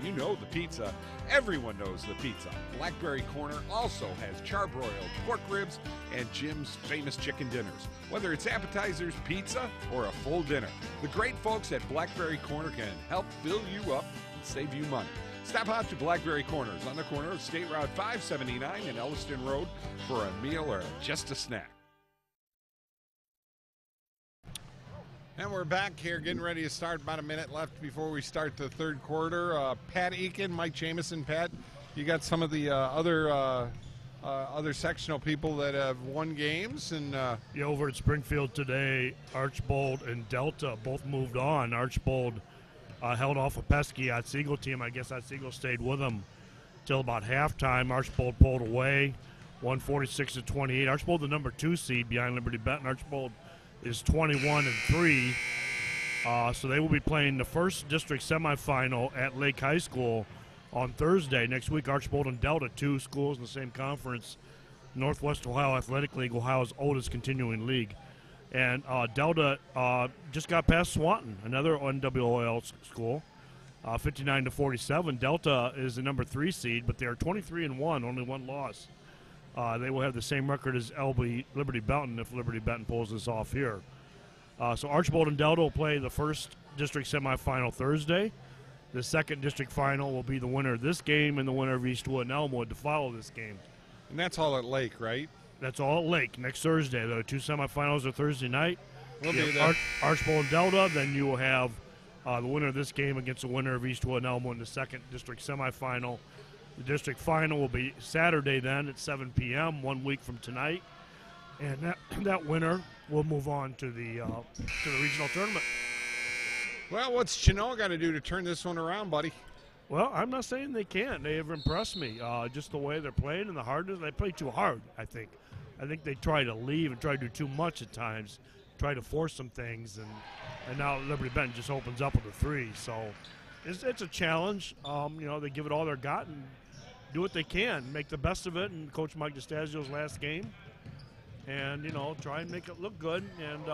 You know the pizza. Everyone knows the pizza. Blackberry Corner also has charbroiled pork ribs and Jim's famous chicken dinners. Whether it's appetizers, pizza, or a full dinner, the great folks at Blackberry Corner can help fill you up and save you money. Stop out to Blackberry Corners on the corner of State Route 579 and Elliston Road for a meal or just a snack. And we're back here getting ready to start. About a minute left before we start the third quarter. Pat Eakin, Mike Jameson. Pat, you got some of the other sectional people that have won games. And yeah, over at Springfield today, Archbold and Delta both moved on. Archbold held off a pesky Otsego team. I guess Otsego stayed with them till about halftime. Archbold pulled away, 146-28. Archbold, the number 2 seed behind Liberty Benton. Archbold is 21-3. So they will be playing the first district semifinal at Lake High School on Thursday. Next week, Archbold and Delta, 2 schools in the same conference. Northwest Ohio Athletic League, Ohio's oldest continuing league. And Delta just got past Swanton, another NWOL school, 59-47. Delta is the number 3 seed, but they are 23-1, only 1 loss. They will have the same record as Liberty Benton if Liberty Benton pulls this off here. So Archbold and Delta will play the first district semifinal Thursday. The second district final will be the winner of this game and the winner of Eastwood and Elmwood to follow this game. And that's all at Lake, right? That's all at Lake next Thursday. The 2 semifinals are Thursday night. We'll be there. Archbold and Delta. Then you will have the winner of this game against the winner of Eastwood and Elmwood in the second district semifinal. The district final will be Saturday then at 7 p.m., 1 week from tonight. And that winner will move on to the regional tournament. Well, what's Genoa got to do to turn this one around, buddy? Well, I'm not saying they can't. They have impressed me. Just the way they're playing and the hardness. They play too hard, I think. I think they try to leave and try to do too much at times, try to force some things, and now Liberty Benton just opens up with a 3. So it's a challenge. They give it all they're got and do what they can, make the best of it. And Coach Mike DeStasio's last game, and try and make it look good and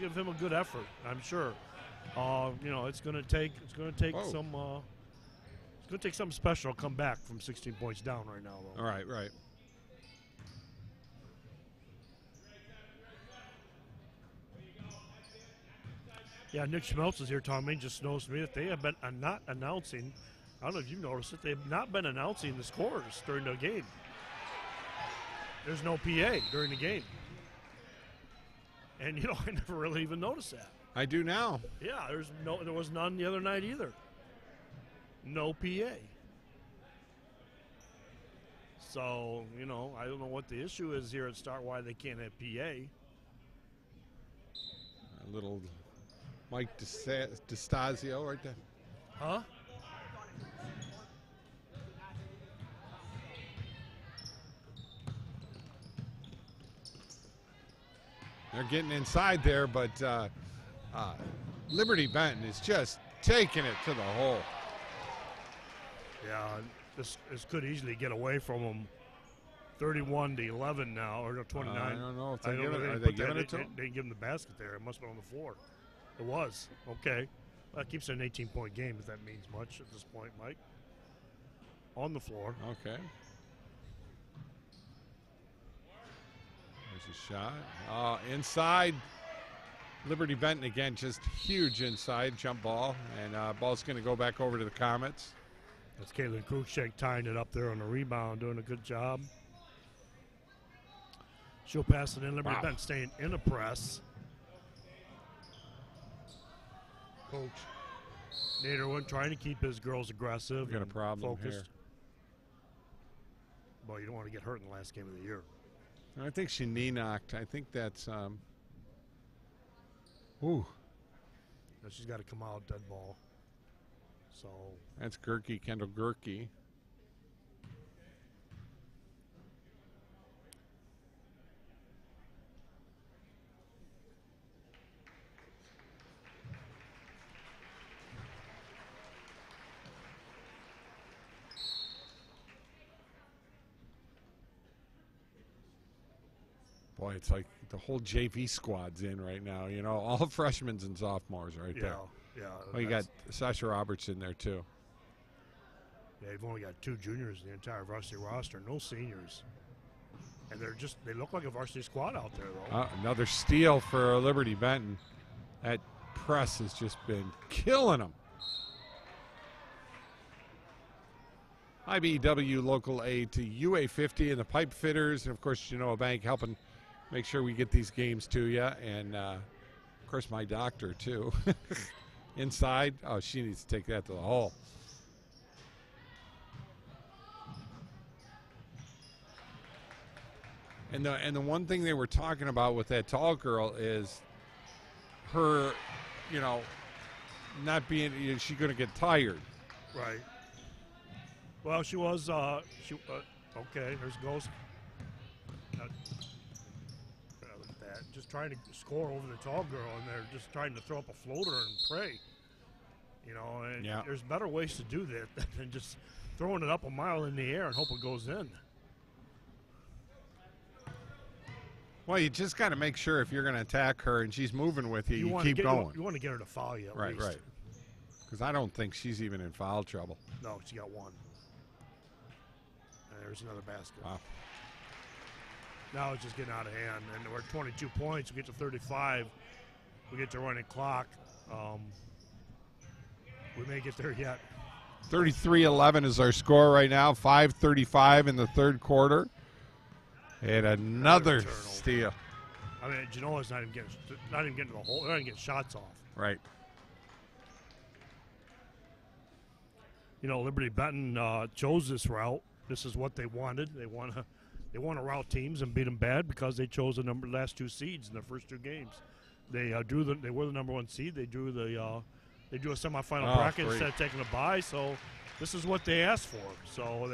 give him a good effort. I'm sure. It's going to take something special to come back from 16 points down right now, though. All right. Yeah, Nick Schmeltz is here, Tommy. Just noticed me that they have been not announcing. I don't know if you've noticed it. They've not been announcing the scores during the game. There's no PA during the game. And, I never really even noticed that. I do now. Yeah, there was none the other night either. No PA. So, I don't know what the issue is here at Start, why they can't have PA. A little Mike DeStasio right there. Huh? They're getting inside there, but Liberty Benton is just taking it to the hole. Yeah, this could easily get away from them. 31-11 now, or 29. I don't know if are they giving it to him? They didn't give him the basket there. It must have been on the floor. It was. Okay. Well, that keeps it an 18-point game, if that means much at this point, Mike. On the floor. Okay. There's a shot. Inside. Liberty Benton again, just huge inside jump ball. And ball's going to go back over to the Comets. That's Caitlin Cruikshank tying it up there on the rebound, doing a good job. She'll pass it in. Liberty Benton staying in a press. Coach Naderwin trying to keep his girls aggressive. Got a problem focused. here. Well, you don't want to get hurt in the last game of the year. I think she knee knocked. I think that's. Ooh. Now she's got to come out dead ball. So that's Gerke, Kendall Gerke. Boy, it's like the whole JV squad's in right now. All freshmen and sophomores right there. Yeah. Well, you got Sasha Roberts in there, too. Yeah, you've only got 2 juniors in the entire varsity roster, no seniors. And they look like a varsity squad out there, though. Another steal for Liberty Benton. That press has just been killing them. IBW local aid to UA50 and the pipe fitters, and, of course, Genoa Bank helping make sure we get these games to you. And, of course, my doctor, too. Inside. Oh, she needs to take that to the hole. And the one thing they were talking about with that tall girl is her, not being, she's going to get tired. Right. Well, she was, okay, there's goes. Look at that. Just trying to score over the tall girl, and they're just trying to throw up a floater and pray. And there's better ways to do that than just throwing it up a mile in the air and hope it goes in. Well, you just got to make sure if you're going to attack her and she's moving with you, you keep going. You want to get her to foul you at least. Right. Because I don't think she's even in foul trouble. No, she got one. And there's another basket. Wow. Now it's just getting out of hand. And we're at 22 points. We get to 35. We get to running clock. We may get there yet. 33-11 is our score right now. 5:35 in the third quarter. And another steal. I mean, Genoa's not even getting to the hole. They're not even getting shots off. Right. Liberty Benton chose this route. This is what they wanted. They want to route teams and beat them bad because they chose the last 2 seeds in their first 2 games. They They were the number 1 seed. They drew a semifinal bracket instead of taking a bye. So this is what they asked for. So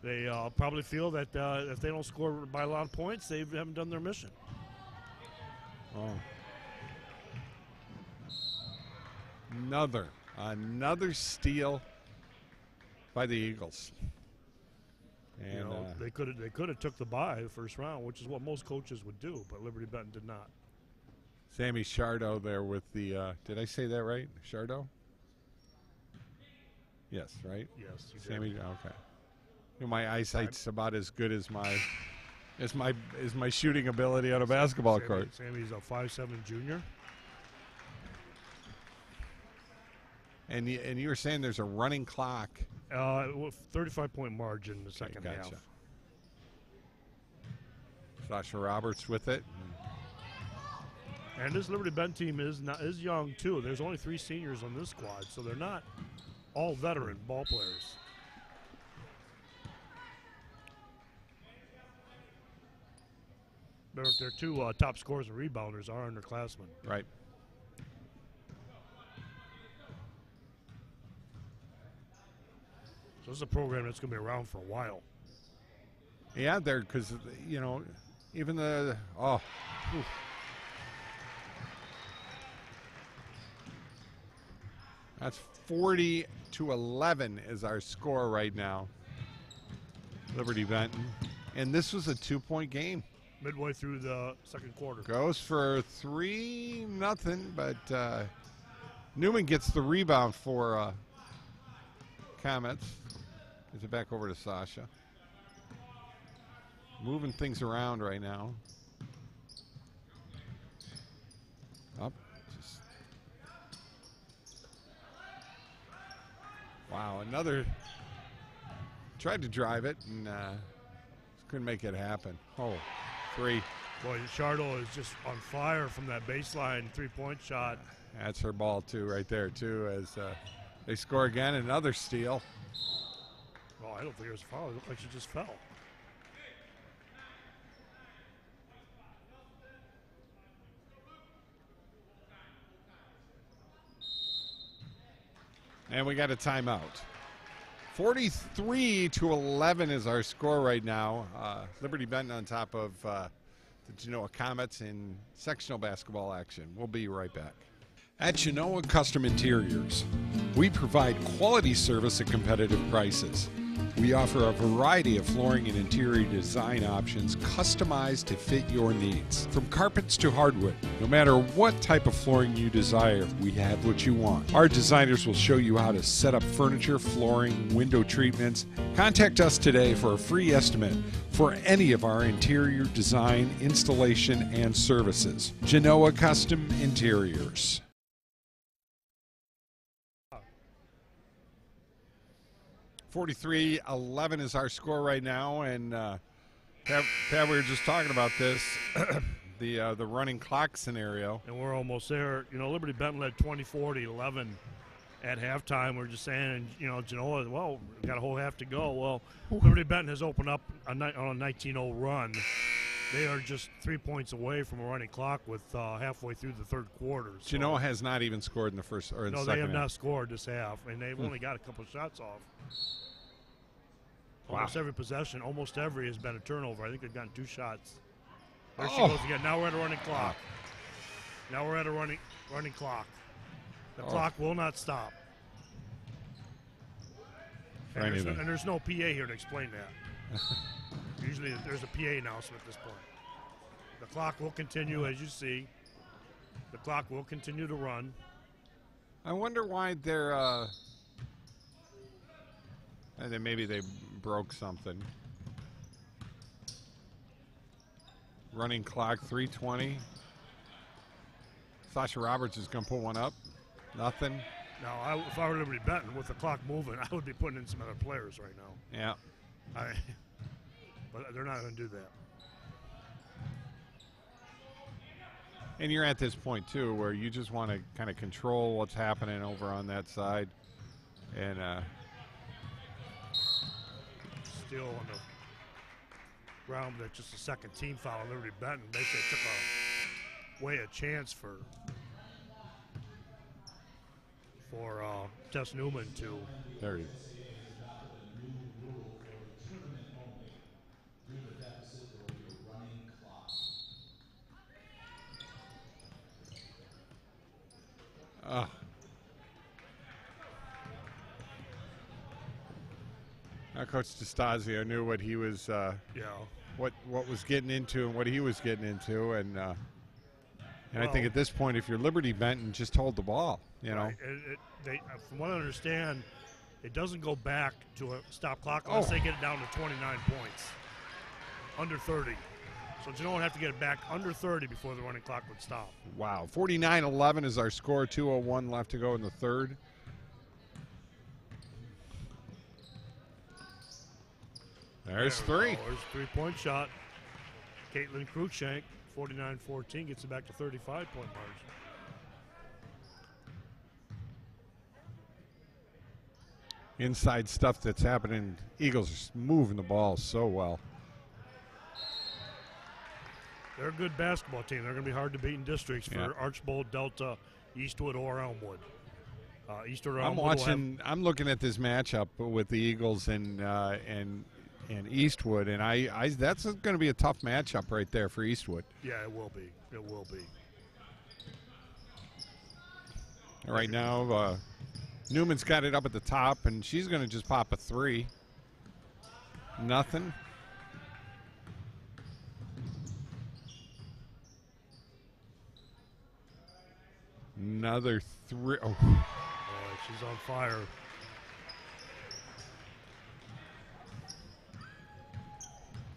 They probably feel that if they don't score by a lot of points, they haven't done their mission. Oh. Another steal by the Eagles. And they could have took the bye the first round, which is what most coaches would do, but Liberty Benton did not. Sammy Shardo there with the did I say that right? Shardo? Yes, right? Yes, you did. Sammy, okay. You know, my eyesight's about as good as my shooting ability on a basketball court. Sammy's a 5'7" junior. And you were saying there's a running clock. 35-point margin in the second half. Sasha Roberts with it. And this Liberty Benton team is young too. There's only 3 seniors on this squad, so they're not all veteran ball players. Their 2 top scorers and rebounders are underclassmen. Right. So this is a program that's going to be around for a while. Yeah, they're because even the oof. That's 40-11 is our score right now. Liberty Benton, and this was a 2-point game. Midway through the second quarter. Goes for 3-0, but Newman gets the rebound for Comets. Gives it back over to Sasha. Moving things around right now. Up. Wow, another. Tried to drive it and couldn't make it happen. Oh, 3. Boy, Shardo is just on fire from that baseline 3-point shot. That's her ball too, right there too. As they score again, another steal. Oh, I don't think it was a foul. It looked like she just fell. And we got a timeout. 43-11 is our score right now. Liberty Benton on top of the Genoa Comets in sectional basketball action. We'll be right back. At Genoa Custom Interiors, we provide quality service at competitive prices. We offer a variety of flooring and interior design options customized to fit your needs. From carpets to hardwood, no matter what type of flooring you desire, we have what you want. Our designers will show you how to set up furniture, flooring, window treatments. Contact us today for a free estimate for any of our interior design, installation, and services. Genoa Custom Interiors. 43-11 is our score right now, and Pat, we were just talking about this, the running clock scenario. And we're almost there. Liberty Benton led 24-11 at halftime. We're just saying, Genoa, well, we've got a whole half to go. Well, Liberty Benton has opened up on a 19-0 run. They are just 3 points away from a running clock with halfway through the third quarter. So. Genoa has not even scored in the first or in the second half. No, they have not scored this half, and they've only got a couple of shots off. Wow. Almost every possession, almost every has been a turnover. I think they've gotten 2 shots. There she goes again. Now we're at a running clock. Now we're at a running clock. The clock will not stop. And there's no PA here to explain that. Usually there's a PA announcement at this point. The clock will continue, as you see. The clock will continue to run. I wonder why they're and then maybe they broke something. Running clock, 3:20. Sasha Roberts is going to put one up. Nothing. Now, if I were Liberty Benton, with the clock moving, I would be putting in some other players right now. Yeah. But they're not going to do that. And you're at this point, too, where you just want to kind of control what's happening over on that side. And still on the ground, that's just a second team foul on Liberty Benton. Basically took away a chance for Tess Newman to. There he is. Now Coach DeStasio knew what he was, what was getting into and what he was getting into, and I think at this point, if you're Liberty Benton, just hold the ball. You know, from what I understand, it doesn't go back to a stop clock unless they get it down to 29 points, under 30. So Genoa would have to get it back under 30 before the running clock would stop. Wow, 49-11 is our score. 2:01 left to go in the third. There's three. There's a three-point shot. Caitlin Cruikshank, 49-14, gets it back to 35-point margin. Inside stuff that's happening. Eagles are moving the ball so well. They're a good basketball team. They're going to be hard to beat in districts for Archbold, Delta, Eastwood, or Elmwood. Eastwood or Elmwood. I'm looking at this matchup with the Eagles and Eastwood, and I that's going to be a tough matchup right there for Eastwood. Yeah, it will be. It will be. Right now, Newman's got it up at the top, and she's going to just pop a three. Nothing. Another three. Oh. She's on fire.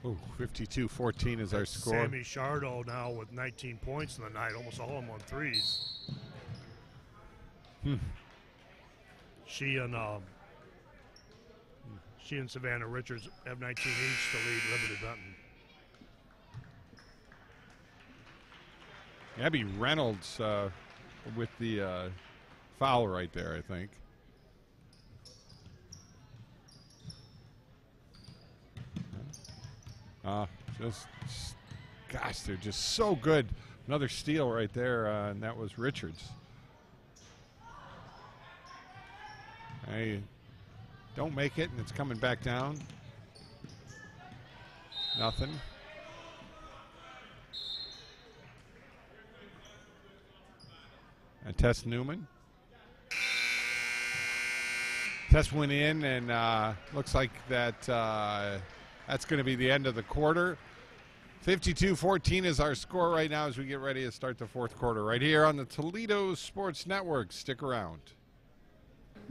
Oh, 52-14 is our score. Sammy Shardo now with 19 points in the night, almost all of them on threes. She and Savannah Richards have 19 each to lead Liberty Benton. Abby Reynolds with the foul right there, I think. Gosh, they're just so good. Another steal right there, and that was Richards. I don't make it, and it's coming back down. Nothing. And Tess Newman. Tess went in, and looks like that that's going to be the end of the quarter. 52-14 is our score right now as we get ready to start the fourth quarter right here on the Toledo Sports Network. Stick around.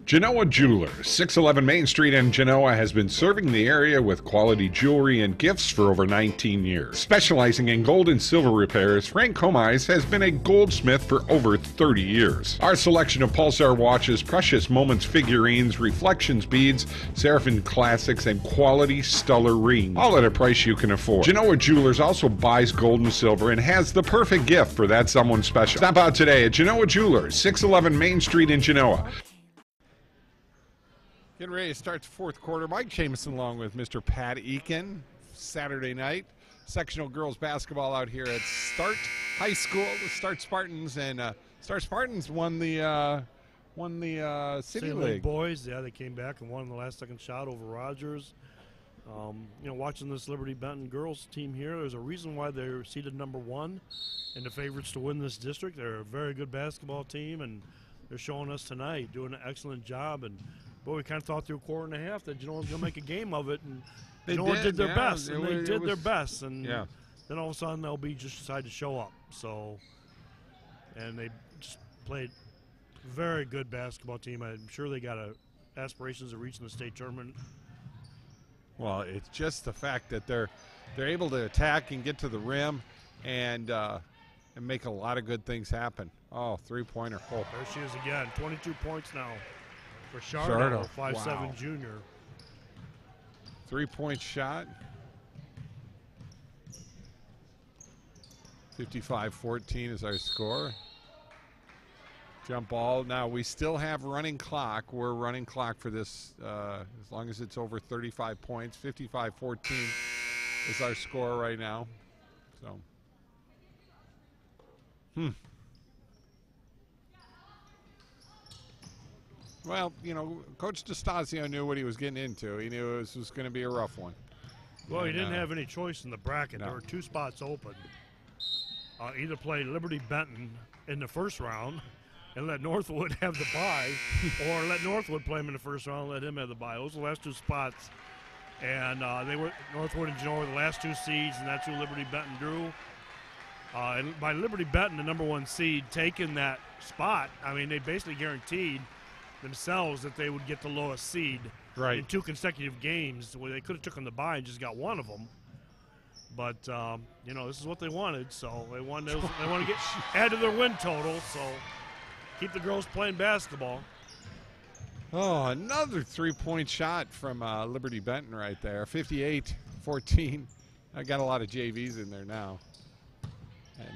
Genoa Jewelers, 611 Main Street in Genoa, has been serving the area with quality jewelry and gifts for over 19 years. Specializing in gold and silver repairs, Frank Comais has been a goldsmith for over 30 years. Our selection of Pulsar watches, Precious Moments figurines, Reflections beads, Seraphim classics, and quality Stellar rings, all at a price you can afford. Genoa Jewelers also buys gold and silver and has the perfect gift for that someone special. Stop out today at Genoa Jewelers, 611 Main Street in Genoa. Getting ready to start the fourth quarter. Mike Jamison along with Mr. Pat Eakin. Saturday night. Sectional girls basketball out here at Start High School. The Start Spartans, and Start Spartans won the City League. Boys, yeah, they came back and won the last second shot over Rogers. Watching this Liberty Benton girls team here, there's a reason why they're seated number one and the favorites to win this district. They're a very good basketball team, and they're showing us tonight, doing an excellent job. And boy, we kind of thought through a quarter and a half that Genoa was going to make a game of it, and Genoa did their best, and they did their best, and then all of a sudden LB just decided to show up. So, and they just played very good basketball team. I'm sure they got aspirations of reaching the state tournament. Well, it's just the fact that they're able to attack and get to the rim, and make a lot of good things happen. Oh, three-pointer. Oh. There she is again, 22 points now. For Shardo, 5'7" junior. Three-point shot. 55-14 is our score. Jump ball. Now, we still have running clock. We're running clock for this as long as it's over 35 points. 55-14 is our score right now. So, Well, Coach DeStasio knew what he was getting into. He knew this was going to be a rough one. Well, he didn't have any choice in the bracket. No. There were two spots open. Either play Liberty Benton in the first round and let Northwood have the bye, or let Northwood play him in the first round and let him have the bye. Those are the last two spots. And they were Northwood and Genoa were the last two seeds, and that's who Liberty Benton drew. And by Liberty Benton, the number one seed, taking that spot, I mean, they basically guaranteed themselves that they would get the lowest seed in 2 consecutive games, where they could have taken the bye and just got one of them. But you know, this is what they wanted, so they want to get add to their win total. So keep the girls playing basketball. Oh, another 3-point shot from Liberty Benton right there. 58-14. I got a lot of JVs in there now. And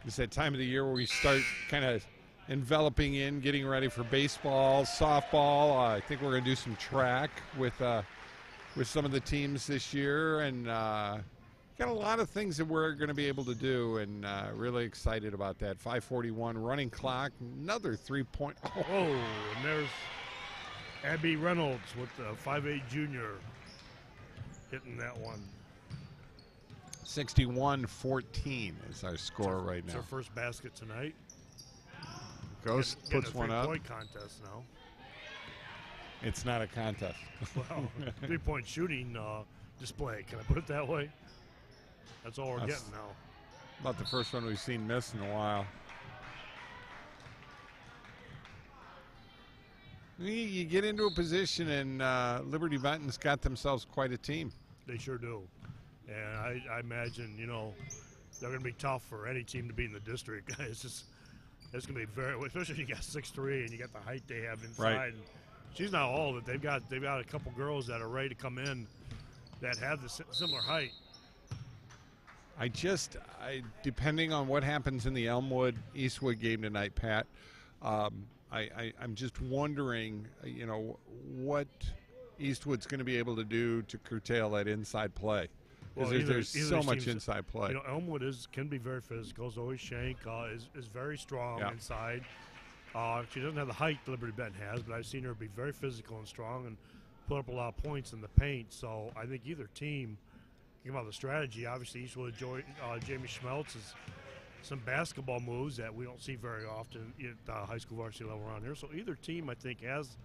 it's that time of the year where we start kind of enveloping in, getting ready for baseball, softball. I think we're going to do some track with some of the teams this year, and got a lot of things that we're going to be able to do, and really excited about that. 5:41 running clock, another 3-point. Oh, and there's Abby Reynolds with the 5'8" junior hitting that one. 61-14 is our score right now. It's our first basket tonight. Ghost puts one up. Three-point contest now. It's not a contest. Well, 3-point shooting display. Can I put it that way? That's all we're getting now. About the first one we've seen miss in a while. You get into a position, and Liberty Benton's got themselves quite a team. They sure do. And I imagine, you know, they're going to be tough for any team to be in the district. It's going to be very, especially if you got 6'3" and you got the height they have inside. Right. And she's not all of it. They've got a couple girls that are ready to come in that have the similar height. Depending on what happens in the Elmwood-Eastwood game tonight, Pat, I'm just wondering, you know, what Eastwood's going to be able to do to curtail that inside play. Because there's so much inside play. You know, Elmwood can be very physical. Zoe Shank is very strong inside. She doesn't have the height Liberty Benton has, but I've seen her be very physical and strong and put up a lot of points in the paint. So I think either team, thinking about the strategy, obviously Eastwood, Jamie Schmeltz is some basketball moves that we don't see very often at the high school varsity level around here. So either team, I think, has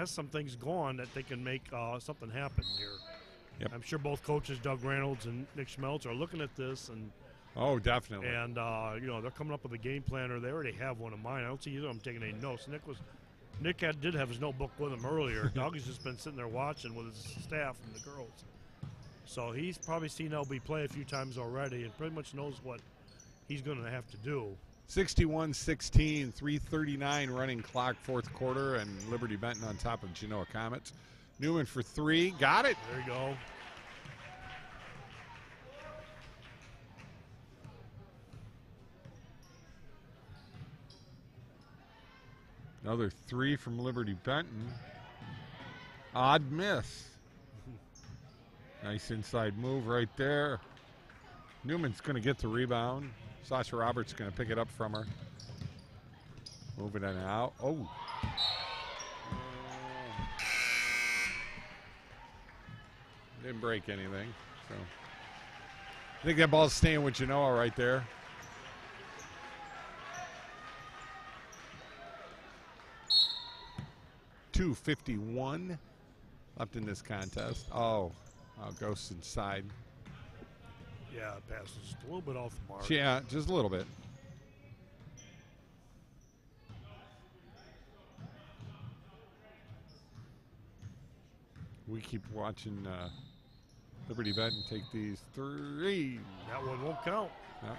some things going that they can make something happen here. Yep. I'm sure both coaches, Doug Reynolds and Nick Schmeltz, are looking at this, and oh, definitely. And you know, they're coming up with a game plan, or they already have one of mine. I don't see either of them taking any notes. Nick did have his notebook with him earlier. Doug has just been sitting there watching with his staff and the girls. So he's probably seen LB play a few times already and pretty much knows what he's going to have to do. 61-16, 3:39 running clock, fourth quarter, and Liberty Benton on top of Genoa Comets. Newman for three, got it. There you go. Another three from Liberty Benton. Odd miss. Nice inside move right there. Newman's going to get the rebound. Sasha Roberts going to pick it up from her. Moving it out. Oh. Didn't break anything. So I think that ball's staying with Genoa right there. .251 left in this contest. Oh, Ghost inside. Yeah, it passes just a little bit off the mark. Yeah, just a little bit. We keep watching Liberty Benton take these three. That one won't count. No.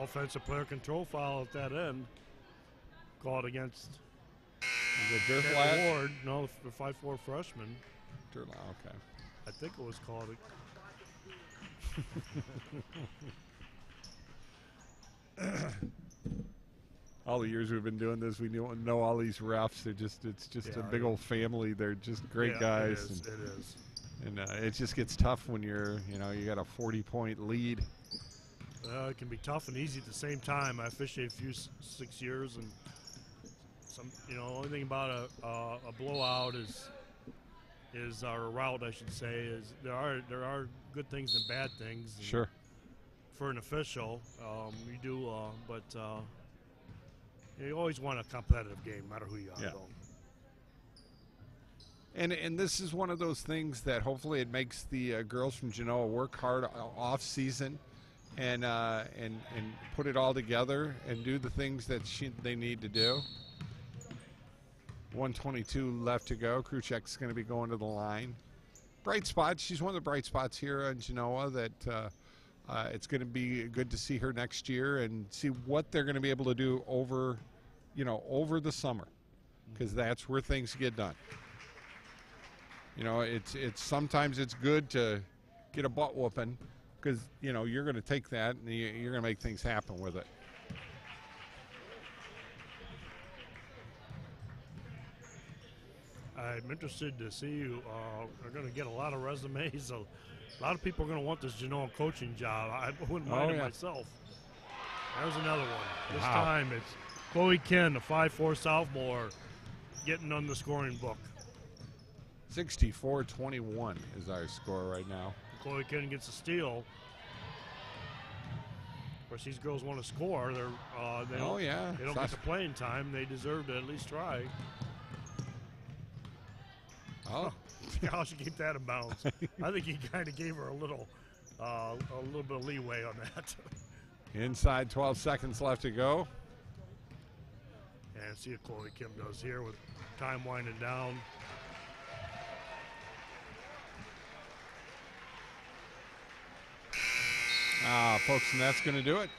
Offensive player control foul at that end. Called against Ward. No, the 5'4" freshman. Okay. I think it was called. All the years we've been doing this, we know all these refs. It's just a big old family. They're just great guys. It is. And it just gets tough when you got a 40-point lead. It can be tough and easy at the same time. I officiated 6 years, and the only thing about a blowout or a rout, I should say, is there are good things and bad things. And sure. for an official. You do, but you always want a competitive game, no matter who you are. Yeah. Though. And this is one of those things that hopefully it makes the girls from Genoa work hard off season, and put it all together and do the things that they need to do. 1:22 left to go. Kruchek's going to be going to the line. Bright spots. She's one of the bright spots here in Genoa. That it's going to be good to see her next year and see what they're going to be able to do over the summer, because that's where things get done. It's sometimes it's good to get a butt whooping, because you're going to take that and you're going to make things happen with it. I'm interested to see you. We're going to get a lot of resumes. A lot of people are going to want this Genoa coaching job. I wouldn't mind it myself. There's another one. This time it's Chloe Ken, a 5'4" sophomore, getting on the scoring book. 64-21 is our score right now. Chloe Ken gets a steal. Of course, these girls want to score. They don't get the playing time. They deserve to at least try. Oh, how she keep that in bounds? I think he kind of gave her a little bit of leeway on that. Inside 12 seconds left to go. And see what Chloe Kim does here with time winding down. Folks, and that's going to do it.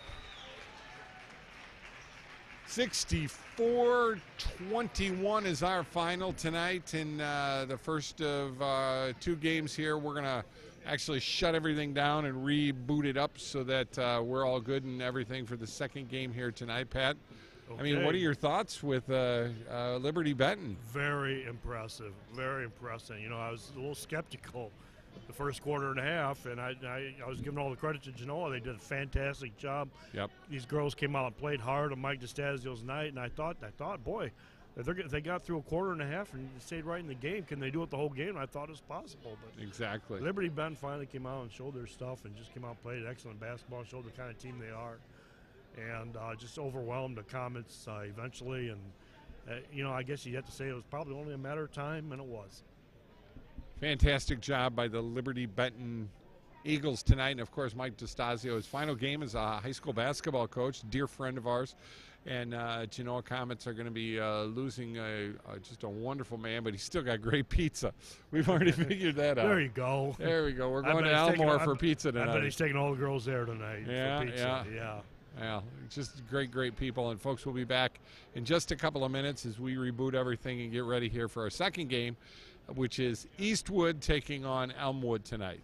64-21 is our final tonight in the first of 2 games here. We're going to actually shut everything down and reboot it up so that we're all good and everything for the second game here tonight, Pat. Okay. I mean, what are your thoughts with Liberty Benton? Very impressive, very impressive. I was a little skeptical the first quarter and a half, and I was giving all the credit to Genoa. They did a fantastic job. Yep. These girls came out and played hard on Mike DeStasio's night, and I thought, boy, if they got through a quarter and a half and stayed right in the game, can they do it the whole game? And I thought it was possible. But exactly. Liberty Benton finally came out and showed their stuff and just came out and played excellent basketball, showed the kind of team they are, and just overwhelmed the Comets eventually. And, I guess you have to say it was probably only a matter of time, and it was. Fantastic job by the Liberty Benton Eagles tonight. And, of course, Mike DeStasio, his final game as a high school basketball coach, dear friend of ours. And Genoa Comets are going to be losing just a wonderful man, but he's still got great pizza. We've already figured that out. There you go. There we go. We're going to Elmore for pizza tonight. I bet he's taking all the girls there tonight for pizza. Yeah, just great people. And, folks, we'll be back in just a couple of minutes as we reboot everything and get ready here for our second game, which is Eastwood taking on Elmwood tonight.